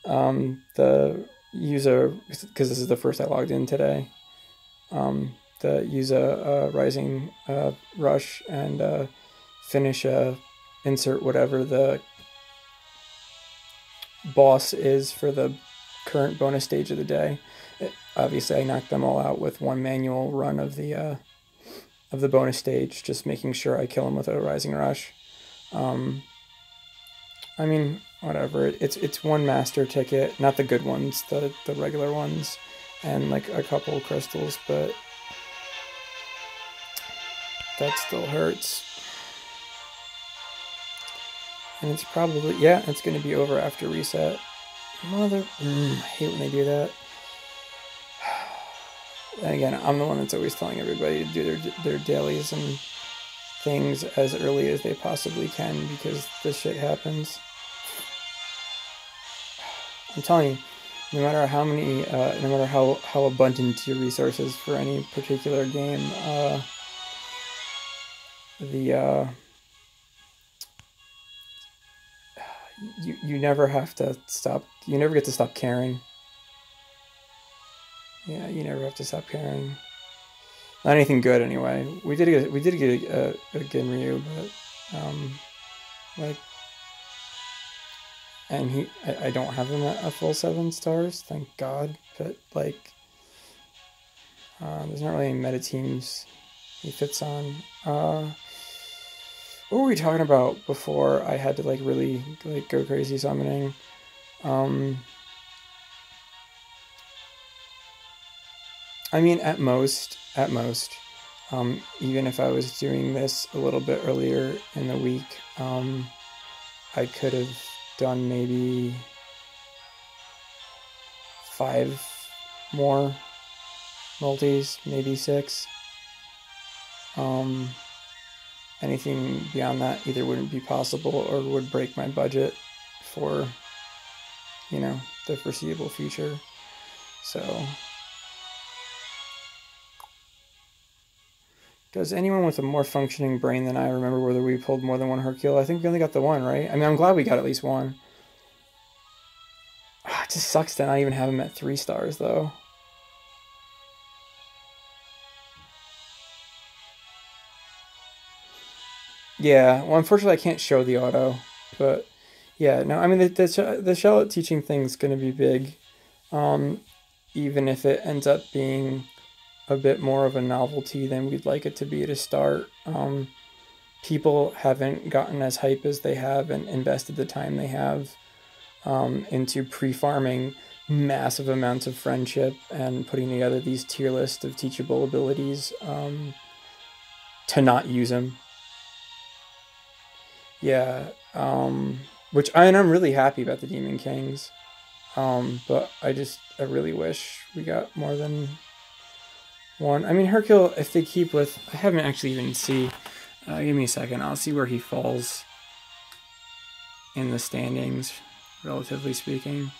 The user, because this is the first I logged in today. The user rising rush and finish insert whatever the boss is for the current bonus stage of the day. Obviously, I knocked them all out with one manual run of the bonus stage, just making sure I kill them with a rising rush. I mean, whatever. It's one master ticket, not the good ones, the regular ones, and like a couple crystals, but that still hurts. And it's probably, yeah, it's going to be over after reset. I hate when they do that. And again, I'm the one that's always telling everybody to do their dailies and things as early as they possibly can, because this shit happens. I'm telling you, no matter how many, no matter how abundant your resources for any particular game, you never have to stop. You never get to stop caring. Yeah, you never have to stop caring. Not anything good, anyway. We did get a Ginryu, but like, and I don't have him at a full 7 stars, thank God. But like, there's not really any meta teams he fits on. What were we talking about before I had to like really like go crazy summoning? I mean, at most, even if I was doing this a little bit earlier in the week, I could have done maybe 5 more multis, maybe 6. Anything beyond that either wouldn't be possible or would break my budget for, you know, the foreseeable future. So, does anyone with a more functioning brain than I remember whether we pulled more than 1 Hercule? I think we only got the 1, right? I mean, I'm glad we got at least 1. It just sucks to not even have him at 3 stars, though. Yeah, well, unfortunately, I can't show the auto, but yeah, no, I mean, the Charlotte teaching thing's going to be big, even if it ends up being a bit more of a novelty than we'd like it to be to start. People haven't gotten as hype as they have and invested the time they have into pre-farming massive amounts of friendship and putting together these tier lists of teachable abilities to not use them. Yeah, and I'm really happy about the Demon Kings. But I really wish we got more than one. I mean, Hercule, if they keep with, I haven't actually even see. Give me a second. I'll see where he falls in the standings, relatively speaking.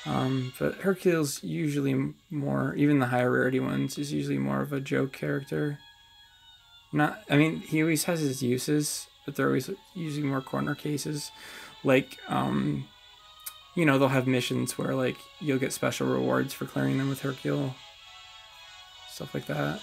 But Hercule's usually more, even the higher rarity ones, is usually more of a joke character. I mean, he always has his uses, but they're always usually more corner cases. Like, they'll have missions where, like, you'll get special rewards for clearing them with Hercule. Stuff like that.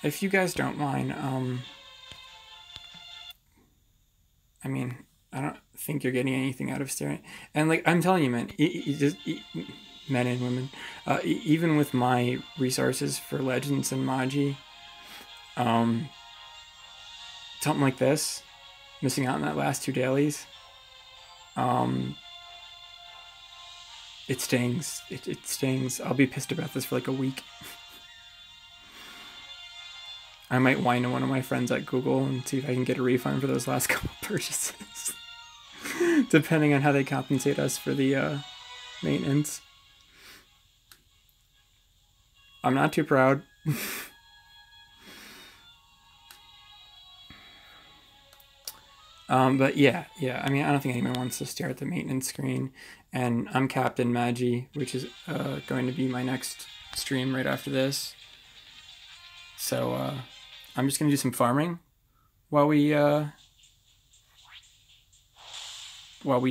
If you guys don't mind, I mean, I don't think you're getting anything out of staring. And, like, I'm telling you, man, men and women, even with my resources for Legends and Magi, something like this, missing out on that last 2 dailies, it stings. It stings. I'll be pissed about this for like a week. I might whine to one of my friends at Google and see if I can get a refund for those last couple purchases. Depending on how they compensate us for the maintenance. I'm not too proud. But yeah. I mean, I don't think anyone wants to stare at the maintenance screen. And I'm Captain Magi, which is going to be my next stream right after this. So I'm just gonna do some farming while we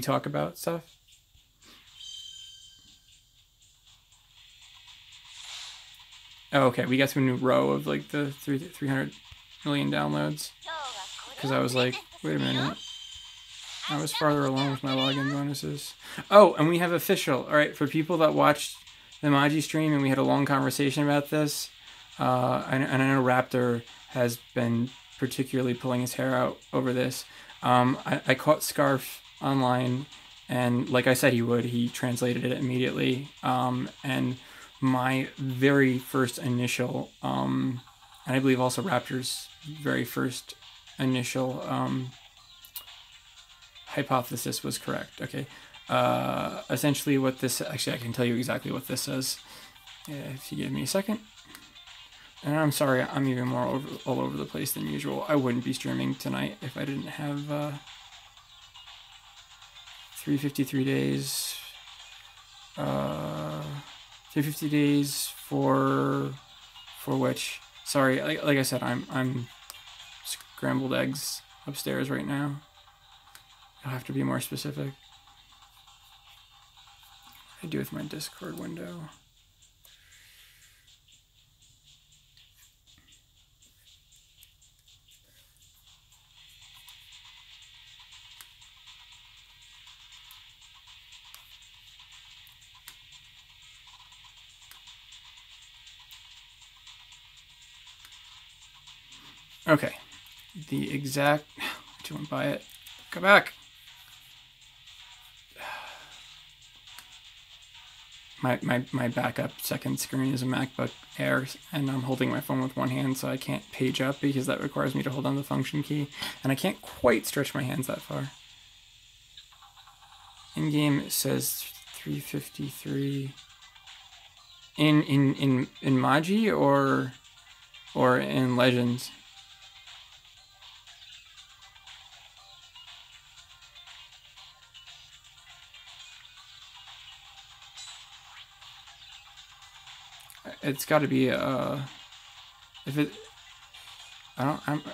talk about stuff. Oh, okay, we got some new row of like the 300 million downloads. Because I was like, wait a minute. I was farther along with my login bonuses. Oh, and we have official. All right, for people that watched the Magi stream and we had a long conversation about this, and I know Raptor has been particularly pulling his hair out over this. I caught Scarf online, and like I said he would, he translated it immediately. And my very first initial, and I believe also Raptor's very first initial hypothesis was correct. Okay. Essentially what this, actually I can tell you exactly what this says if you give me a second. And I'm sorry, I'm even more all over the place than usual. I wouldn't be streaming tonight if I didn't have 353 days. 350 days for which, sorry, like I said, I'm scrambled eggs upstairs right now. I'll have to be more specific. What do I do with my Discord window? Okay, the exact, do you want to buy it? Come back. My backup second screen is a MacBook Air, and I'm holding my phone with one hand, so I can't page up because that requires me to hold on the function key, and I can't quite stretch my hands that far. In game it says 353. In Magi or in Legends? It's got to be if it, I'm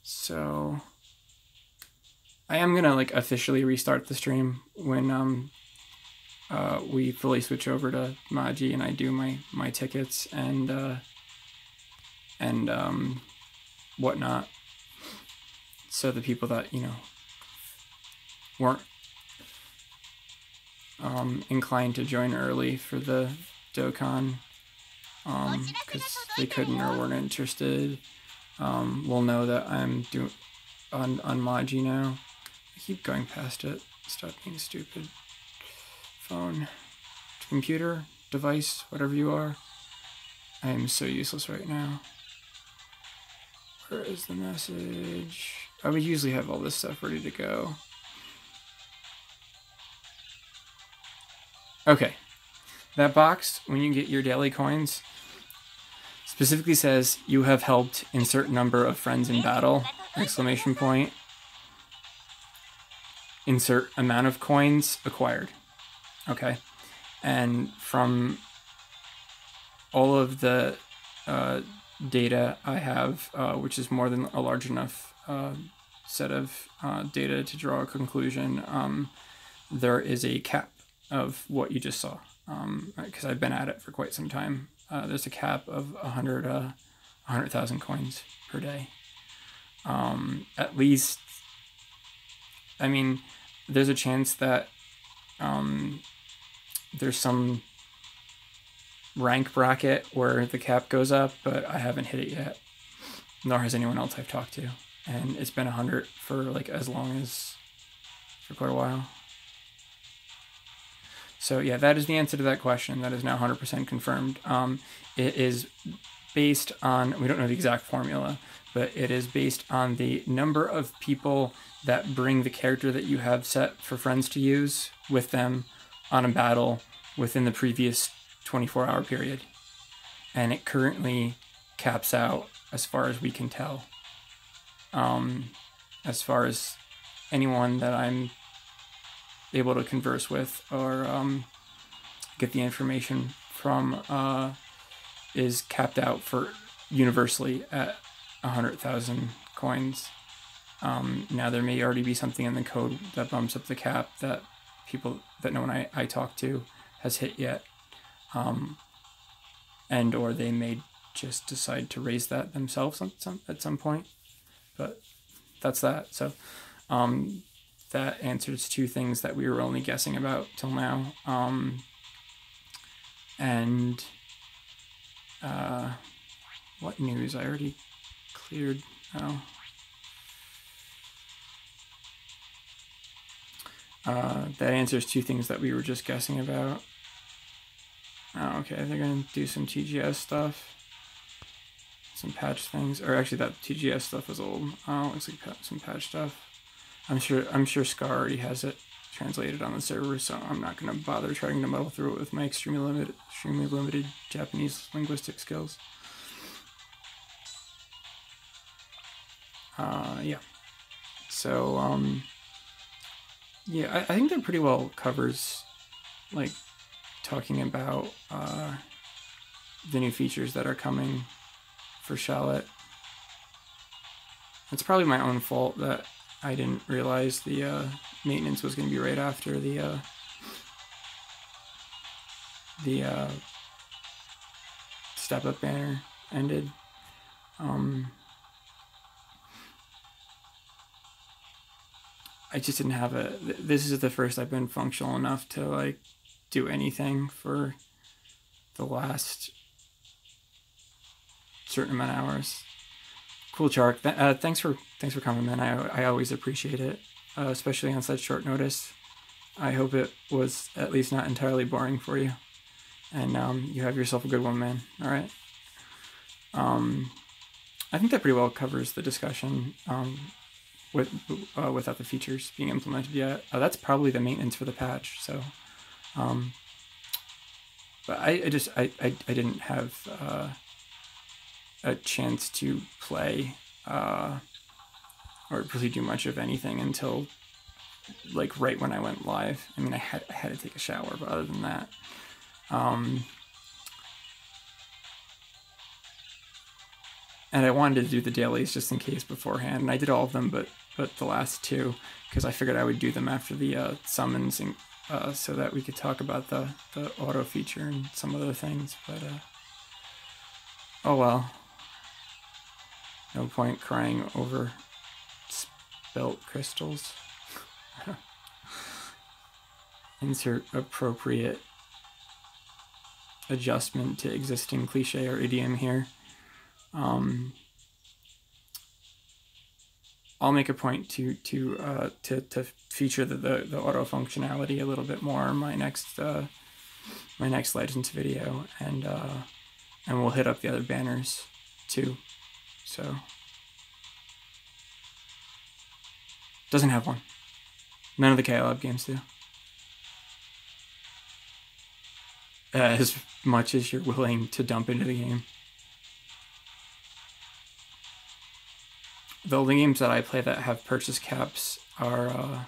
so I am gonna like officially restart the stream when we fully switch over to Maji and I do my tickets and whatnot. So the people that, you know, weren't inclined to join early for the Dokkan because they couldn't or weren't interested will know that I'm doing on Maji now. I keep going past it. Stop being stupid. Phone, computer, device, whatever you are. I am so useless right now. Where is the message? I would usually have all this stuff ready to go. Okay. That box, when you get your daily coins, specifically says you have helped insert number of friends in battle, exclamation point. Insert amount of coins acquired. Okay. And from all of the data I have, which is more than a large enough set of data to draw a conclusion, there is a cap of what you just saw. Because I've been at it for quite some time. There's a cap of 100,000 coins per day. At least, I mean, there's a chance that there's some rank bracket where the cap goes up, but I haven't hit it yet, nor has anyone else I've talked to. And it's been 100 for like as long as, for quite a while. So yeah, that is the answer to that question. That is now 100% confirmed. It is based on, we don't know the exact formula, but it is based on the number of people that bring the character that you have set for friends to use with them on a battle within the previous 24-hour period. And it currently caps out, as far as we can tell, as far as anyone that I'm able to converse with or get the information from is capped out for universally at 100,000 coins. Now there may already be something in the code that bumps up the cap that people that no one I talk to has hit yet, and or they may just decide to raise that themselves at some point. But that's that. So that answers two things that we were only guessing about till now. And what news? I already cleared. Oh. That answers two things that we were just guessing about. Oh, okay, they're gonna do some TGS stuff. Some patch things. Or actually that TGS stuff was old. Oh, looks like some patch stuff. I'm sure Scar already has it translated on the server, so I'm not gonna bother trying to muddle through it with my extremely limited Japanese linguistic skills. Yeah. So yeah, I think that pretty well covers like talking about the new features that are coming for Shallot. It's probably my own fault that I didn't realize the maintenance was going to be right after the step up banner ended. I just didn't have this is the first I've been functional enough to like do anything for the last certain amount of hours. Cool, Chark. Thanks for coming, man. I always appreciate it, especially on such short notice. I hope it was at least not entirely boring for you, and you have yourself a good one, man. All right. I think that pretty well covers the discussion without the features being implemented yet. That's probably the maintenance for the patch. So, but I didn't have a chance to play or really do much of anything until like right when I went live. I mean, I had to take a shower, but other than that, and I wanted to do the dailies just in case beforehand, and I did all of them, but but the last two, because I figured I would do them after the summons, and so that we could talk about the auto feature and some other things. But oh well, no point crying over spelt crystals. Insert appropriate adjustment to existing cliche or idiom here. I'll make a point to feature the auto functionality a little bit more in my next Legends video, and we'll hit up the other banners too. So doesn't have one. None of the KLab games do. As much as you're willing to dump into the game. The only games that I play that have purchase caps are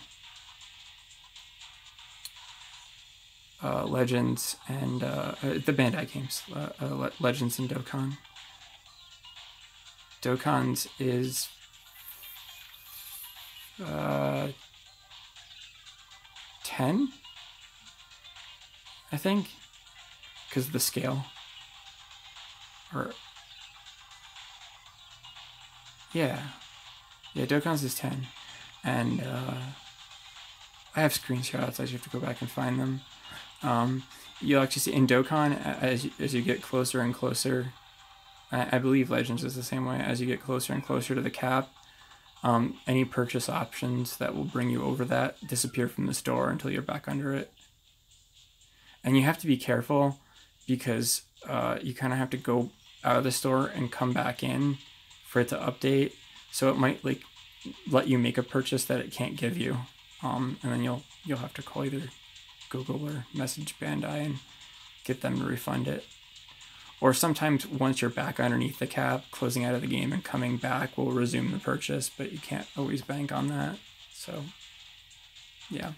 Legends and the Bandai games, Legends and Dokkan. Dokkan's is 10, I think, because of the scale. Or yeah, Dokkan's is 10, and I have screenshots. I just have to go back and find them. You'll actually see in Dokkan, as you get closer and closer, I believe Legends is the same way, as you get closer and closer to the cap, any purchase options that will bring you over that disappear from the store until you're back under it. And you have to be careful, because you kind of have to go out of the store and come back in for it to update. So it might like let you make a purchase that it can't give you, and then you'll have to call either Google or message Bandai and get them to refund it. Or sometimes once you're back underneath the cap, closing out of the game and coming back will resume the purchase, but you can't always bank on that. So yeah.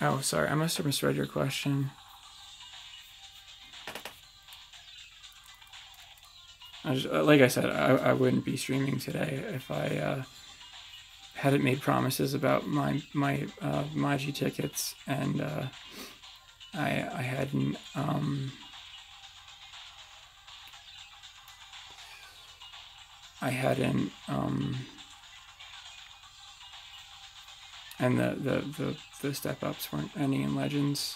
Oh, sorry, I must have misread your question. Like I said, I wouldn't be streaming today if I hadn't made promises about my Maji tickets, and I hadn't and the step ups weren't ending in Legends.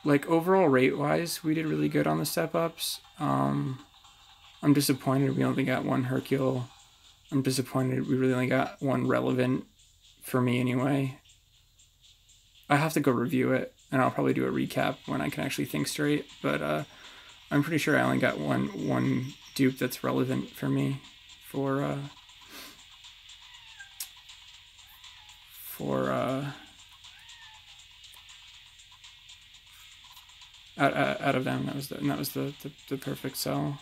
Like overall rate wise, we did really good on the step ups. I'm disappointed we only got one Hercule. I'm disappointed we really only got one relevant, for me anyway. I have to go review it, and I'll probably do a recap when I can actually think straight. But I'm pretty sure I only got one dupe that's relevant for me for out of them. That was the perfect sell.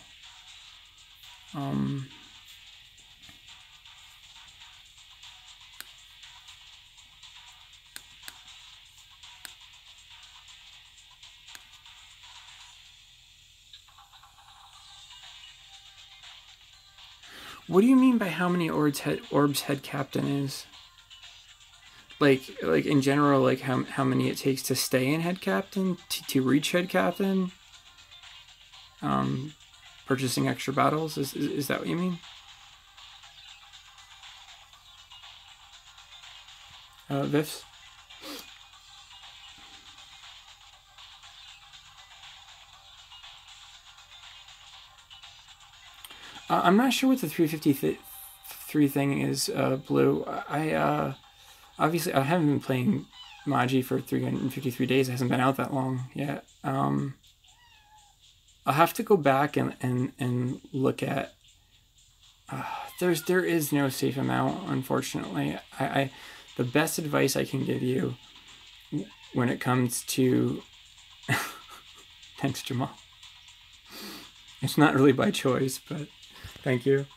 What do you mean by how many orbs head captain is? Like in general, like how many it takes to stay in head captain, to reach head captain? Purchasing extra battles, is that what you mean? Vifs? I'm not sure what the 353 thing is, Blue. Obviously, I haven't been playing Maji for 353 days. It hasn't been out that long yet. I'll have to go back and look at. There is no safe amount, unfortunately. The best advice I can give you when it comes to thanks, Jamal. It's not really by choice, but thank you.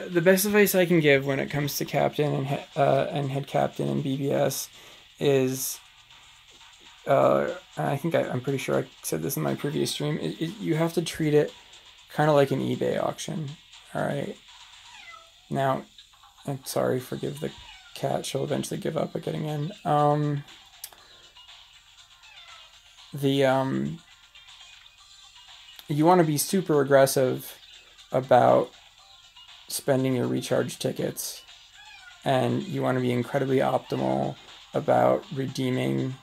the best advice I can give when it comes to captain and head captain and BBS is, I'm pretty sure I said this in my previous stream. You have to treat it kind of like an eBay auction. All right. Now, I'm sorry, forgive the cat. She'll eventually give up at getting in. You want to be super aggressive about spending your recharge tickets, and you want to be incredibly optimal about redeeming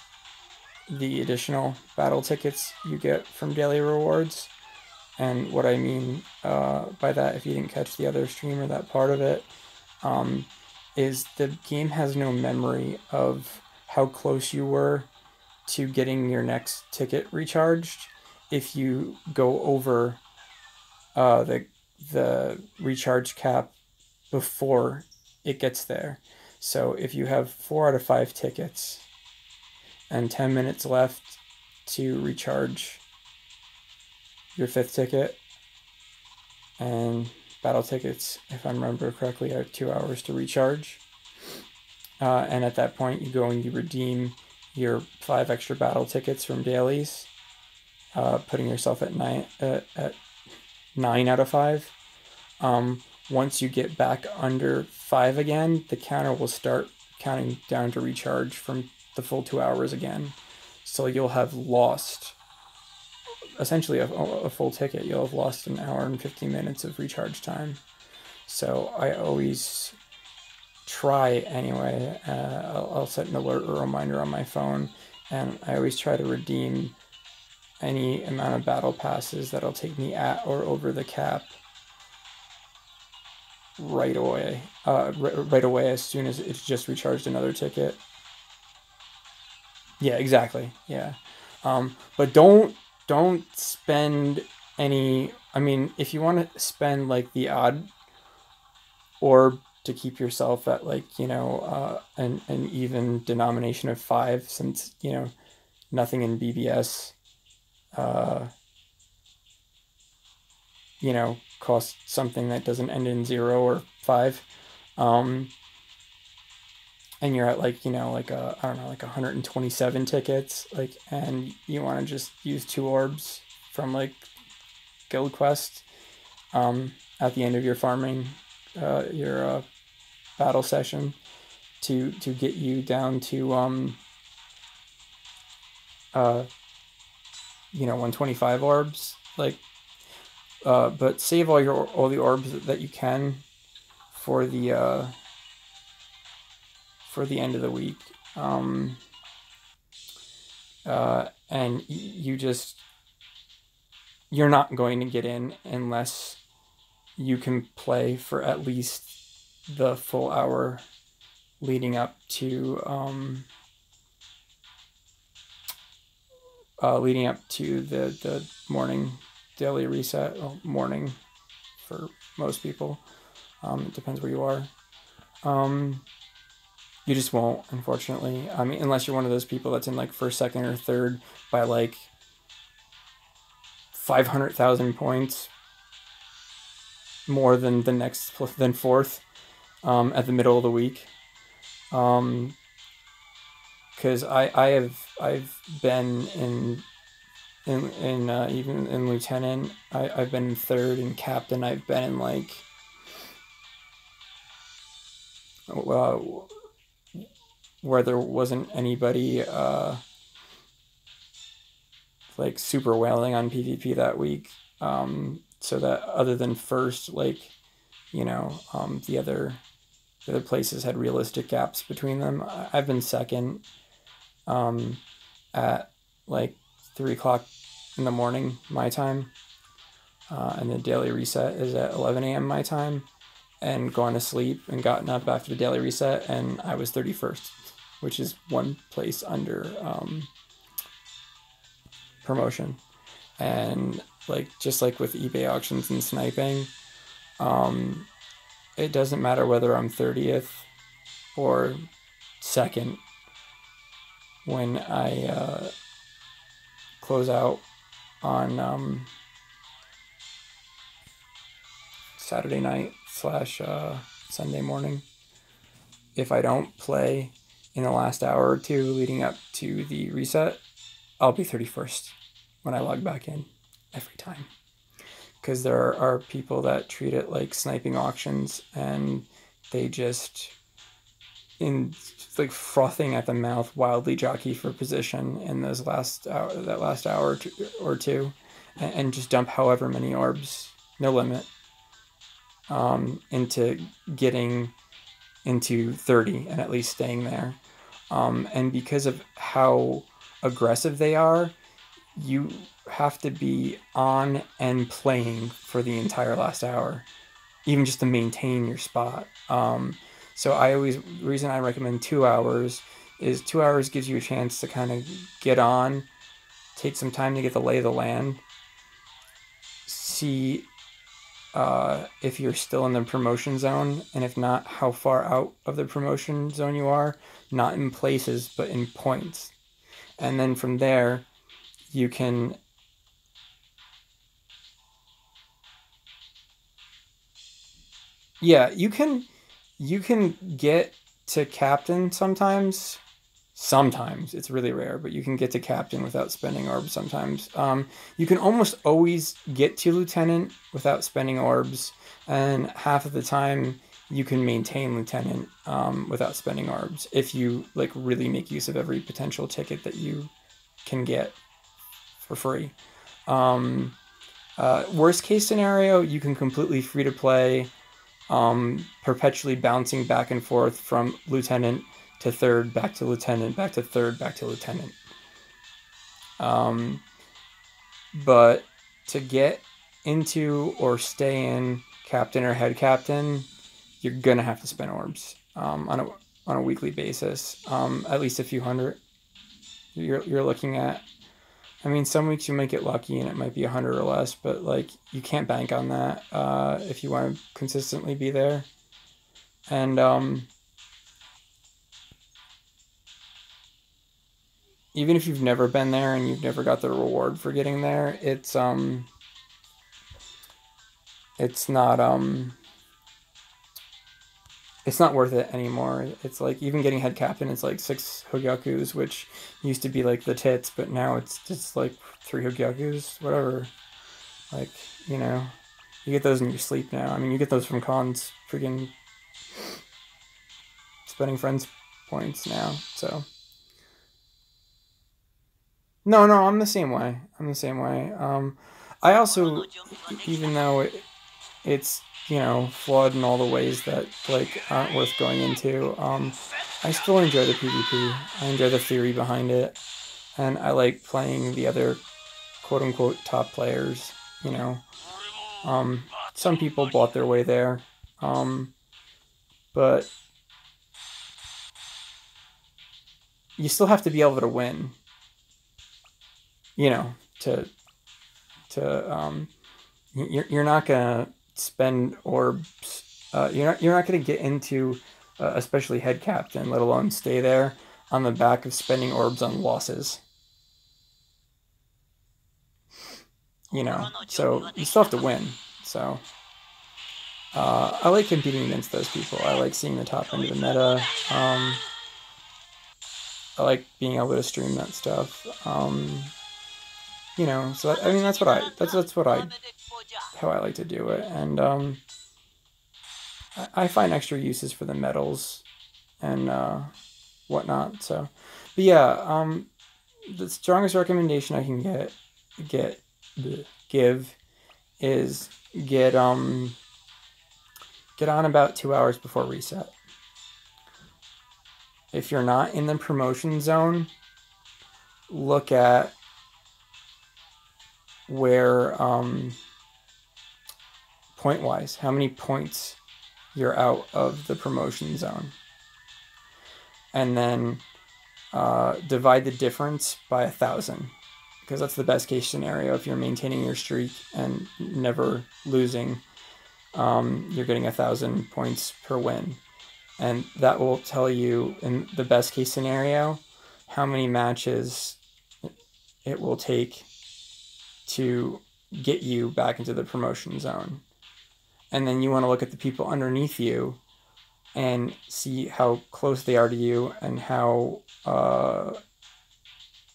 the additional battle tickets you get from daily rewards. And what I mean by that, if you didn't catch the other stream or that part of it, is the game has no memory of how close you were to getting your next ticket recharged if you go over the recharge cap before it gets there. So if you have 4 out of 5 tickets and 10 minutes left to recharge your 5th ticket, and battle tickets, if I remember correctly, are 2 hours to recharge, and at that point you go and you redeem your 5 extra battle tickets from dailies, putting yourself at 9 out of 5. Once you get back under 5 again, the counter will start counting down to recharge from the full 2 hours again. So you'll have lost essentially a full ticket. You'll have lost an hour and 15 minutes of recharge time. So I always try anyway. I'll set an alert or reminder on my phone, and I always try to redeem any amount of battle passes that'll take me at or over the cap right away. Right away as soon as it's just recharged another ticket. Yeah, exactly. Yeah. But don't spend any. I mean, if you want to spend like the odd orb to keep yourself at like an even denomination of 5, since nothing in BBS costs something that doesn't end in 0 or 5, and you're at like like I don't know, like 127 tickets, like, and you want to just use 2 orbs from like Guild Quest at the end of your farming your battle session to get you down to 125 orbs, like, but save all the orbs that you can for the end of the week, and you're not going to get in unless you can play for at least the full hour leading up to the morning daily reset. Well, morning for most people. It depends where you are. You just won't, unfortunately. I mean, unless you're one of those people that's in like 1st, 2nd, or 3rd by like 500,000 points more than the next, than 4th at the middle of the week. Because I've been in even in lieutenant, I've been in 3rd, and captain I've been in like where there wasn't anybody like super wailing on PvP that week, so that other than 1st, like the other places had realistic gaps between them. I've been 2nd at like 3 o'clock in the morning my time, and the daily reset is at 11 a.m. my time, and gone to sleep and gotten up after the daily reset, and I was 31st, which is 1 place under promotion. And like, just like with eBay auctions and sniping, it doesn't matter whether I'm 30th or 2nd when I close out on Saturday night, slash Sunday morning. If I don't play in the last hour or two leading up to the reset, I'll be 31st when I log back in every time. Because there are people that treat it like sniping auctions, and they just, in like frothing at the mouth, wildly jockey for position in that last hour or two, and just dump however many orbs, no limit, into getting into 30 and at least staying there. And because of how aggressive they are, you have to be on and playing for the entire last hour, even just to maintain your spot. So the reason I recommend 2 hours is 2 hours gives you a chance to kind of get on, take some time to get the lay of the land, see if you're still in the promotion zone, and if not, how far out of the promotion zone you are, not in places, but in points. And then from there, you can you can get to captain sometimes. Sometimes it's really rare, but you can get to captain without spending orbs sometimes. You can almost always get to lieutenant without spending orbs, and half of the time you can maintain lieutenant without spending orbs if you like really make use of every potential ticket that you can get for free. Worst case scenario, you can completely free to play, perpetually bouncing back and forth from lieutenant to third, back to lieutenant, back to third, back to lieutenant. But to get into or stay in captain or head captain, you're gonna have to spend orbs on a weekly basis, at least a few hundred. You're looking at. I mean, some weeks you might get lucky and it might be 100 or less, but like you can't bank on that if you want to consistently be there. And even if you've never been there and you've never got the reward for getting there, it's not worth it anymore. It's like even getting head captain, it's like 6 Hogyakus, which used to be like the tits, but now it's just like 3 Hogyakus, whatever. Like, you get those in your sleep now. I mean, you get those from cons, freaking spending friends points now, so. No, I'm the same way. I also, even though it's flawed in all the ways that like aren't worth going into, I still enjoy the PvP. I enjoy the theory behind it, and I like playing the other quote-unquote top players. Some people bought their way there, but you still have to be able to win. You're not gonna spend orbs. You're not gonna get into, especially head captain, let alone stay there on the back of spending orbs on losses. So you still have to win. So I like competing against those people. I like seeing the top end of the meta. I like being able to stream that stuff. So I mean that's how I like to do it, and I find extra uses for the medals and whatnot. So, but yeah, the strongest recommendation I can give is get on about 2 hours before reset. If you're not in the promotion zone, look at where point wise, how many points you're out of the promotion zone, and then divide the difference by 1,000, because that's the best case scenario. If you're maintaining your streak and never losing, you're getting 1,000 points per win, and that will tell you in the best case scenario how many matches it will take to get you back into the promotion zone. and then you want to look at the people underneath you and see how close they are to you and how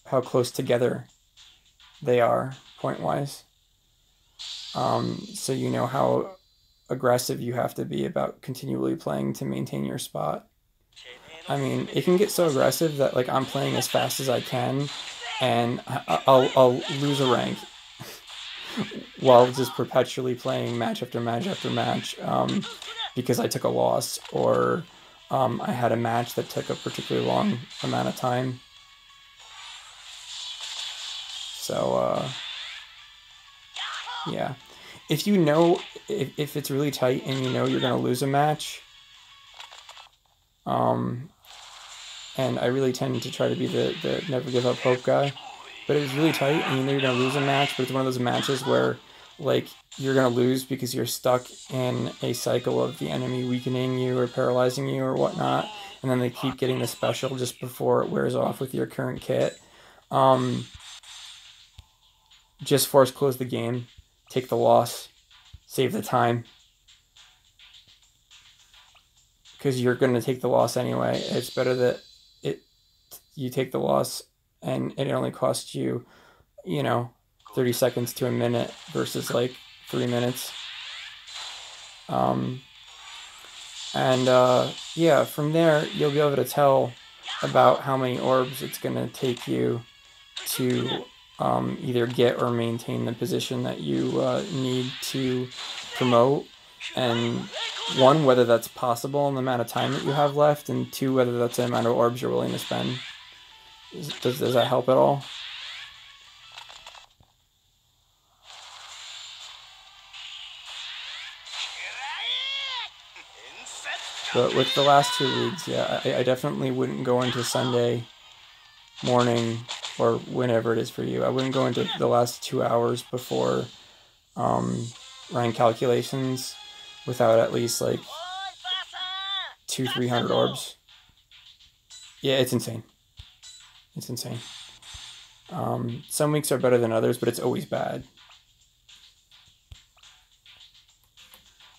close together they are point-wise. So you know how aggressive you have to be about continually playing to maintain your spot. I mean, it can get so aggressive that like I'm playing as fast as I can, and I'll lose a rank while just perpetually playing match after match after match because I took a loss or I had a match that took a particularly long amount of time. So yeah, if you know if it's really tight and you know you're gonna lose a match, and I really tend to try to be the never give up hope guy, but it was really tight and you know you're gonna lose a match, but it's one of those matches where like you're gonna lose because you're stuck in a cycle of the enemy weakening you or paralyzing you or whatnot, and then they keep getting the special just before it wears off with your current kit. Just force close the game, take the loss, save the time, because you're going to take the loss anyway. It's better that you take the loss and it only costs you, 30 seconds to a minute versus like 3 minutes. Yeah, from there you'll be able to tell about how many orbs it's going to take you to either get or maintain the position that you need to promote, and one, whether that's possible in the amount of time that you have left, and two, whether that's the amount of orbs you're willing to spend. Does that help at all? But with the last 2 leagues, yeah, I definitely wouldn't go into Sunday morning or whenever it is for you. I wouldn't go into the last 2 hours before rank calculations without at least like 200-300 orbs. Yeah, it's insane. It's insane. Some weeks are better than others, but it's always bad.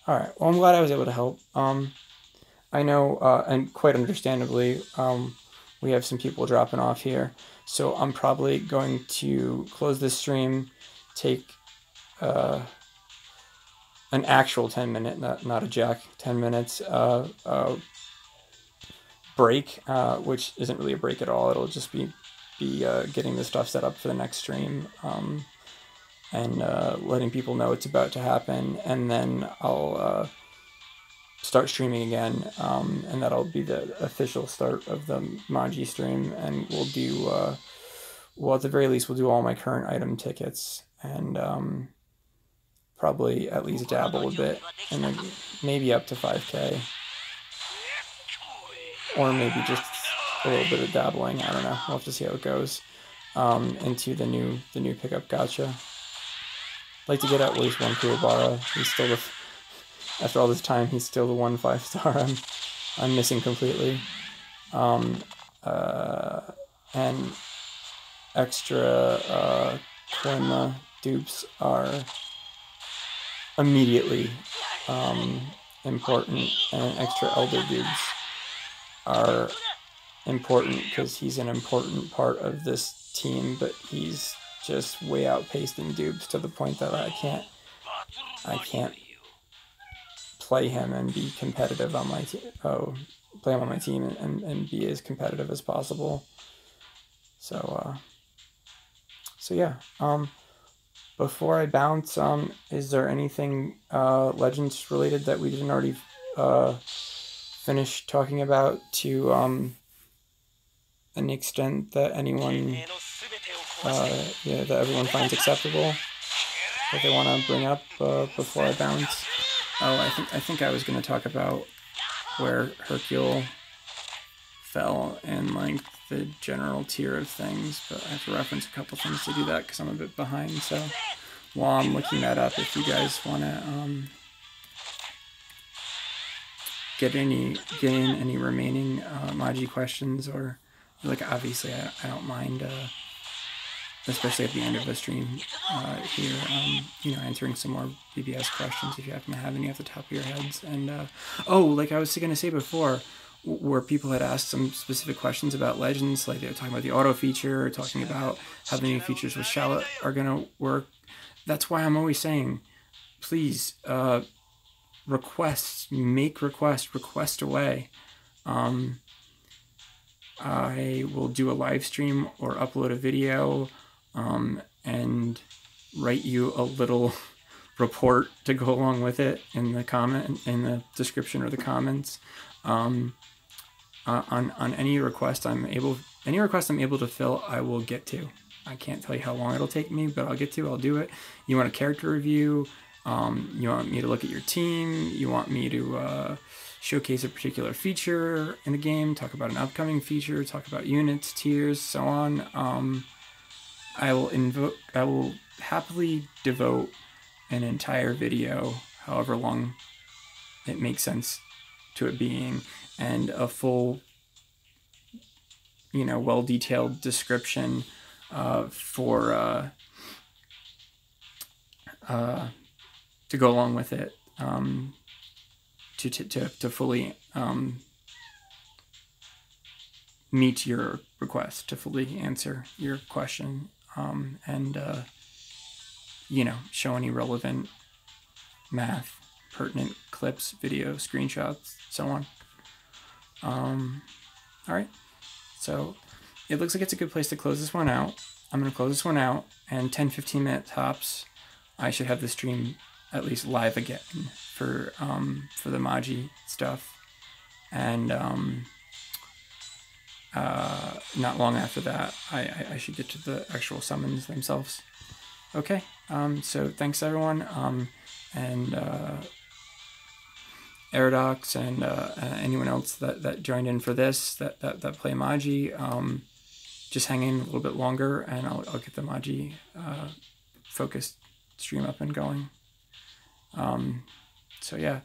Alright, well, I'm glad I was able to help. I know, and quite understandably, we have some people dropping off here, so I'm probably going to close this stream, take an actual 10-minute, not a jack, 10 minutes break, which isn't really a break at all. It'll just be getting the stuff set up for the next stream, and letting people know it's about to happen, and then I'll start streaming again, and that'll be the official start of the Maji stream, and we'll do, well, at the very least, we'll do all my current item tickets, and probably at least dabble a bit, and then maybe up to 5k, or maybe just a little bit of dabbling, I don't know, we'll have to see how it goes, into the new pickup gacha. I'd like to get at least one Kuwabara. He's still the... After all this time, he's still the 1 5-star I'm missing completely. And extra Koima dupes are immediately important, and extra Elder dupes are important because he's an important part of this team, but he's just way outpaced in dupes to the point that I can't play him and be competitive on my team. Play him on my team and be as competitive as possible. So yeah. Before I bounce, is there anything Legends related that we didn't already finish talking about to an extent that anyone, that everyone finds acceptable, that they want to bring up before I bounce? Oh, I think I was going to talk about where Hercule fell in like the general tier of things, but I have to reference a couple things to do that because I'm a bit behind. So while I'm looking that up, if you guys want to get in any remaining Maji questions, or like obviously I don't mind especially at the end of the stream here, answering some more BBS questions if you happen to have any off the top of your heads. And like I was going to say before, where people had asked some specific questions about Legends, like they were talking about the auto feature, talking about how the new features with Shallot are going to work. That's why I'm always saying, please, make requests, request away. I will do a live stream or upload a video and write you a little report to go along with it in the description or the comments. On any request I'm able to fill, I will get to. I can't tell you how long it'll take me, but I'll do it. You want a character review? You want me to look at your team? You want me to showcase a particular feature in the game, talk about an upcoming feature, talk about units, tiers, so on. I will happily devote an entire video, however long it makes sense to it being, and a full, well-detailed description to go along with it, to fully meet your request, to fully answer your question, and show any relevant math, pertinent clips, video, screenshots, so on. All right, so it looks like it's a good place to close this one out. I'm going to close this one out, and 10-15 minute tops, I should have the stream at least live again for the Magi stuff, and not long after that, I should get to the actual summons themselves. Okay, so thanks everyone, and Aradox and anyone else that joined in for this, that play Magi, just hang in a little bit longer, and I'll get the Magi focused stream up and going. So yeah,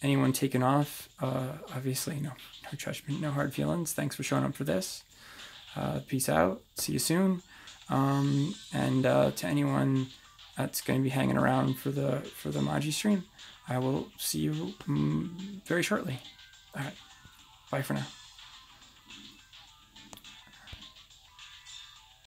anyone taken off, obviously no judgment, no hard feelings. Thanks for showing up for this. Peace out. See you soon. And to anyone that's going to be hanging around for the Magi stream, I will see you very shortly. All right. Bye for now.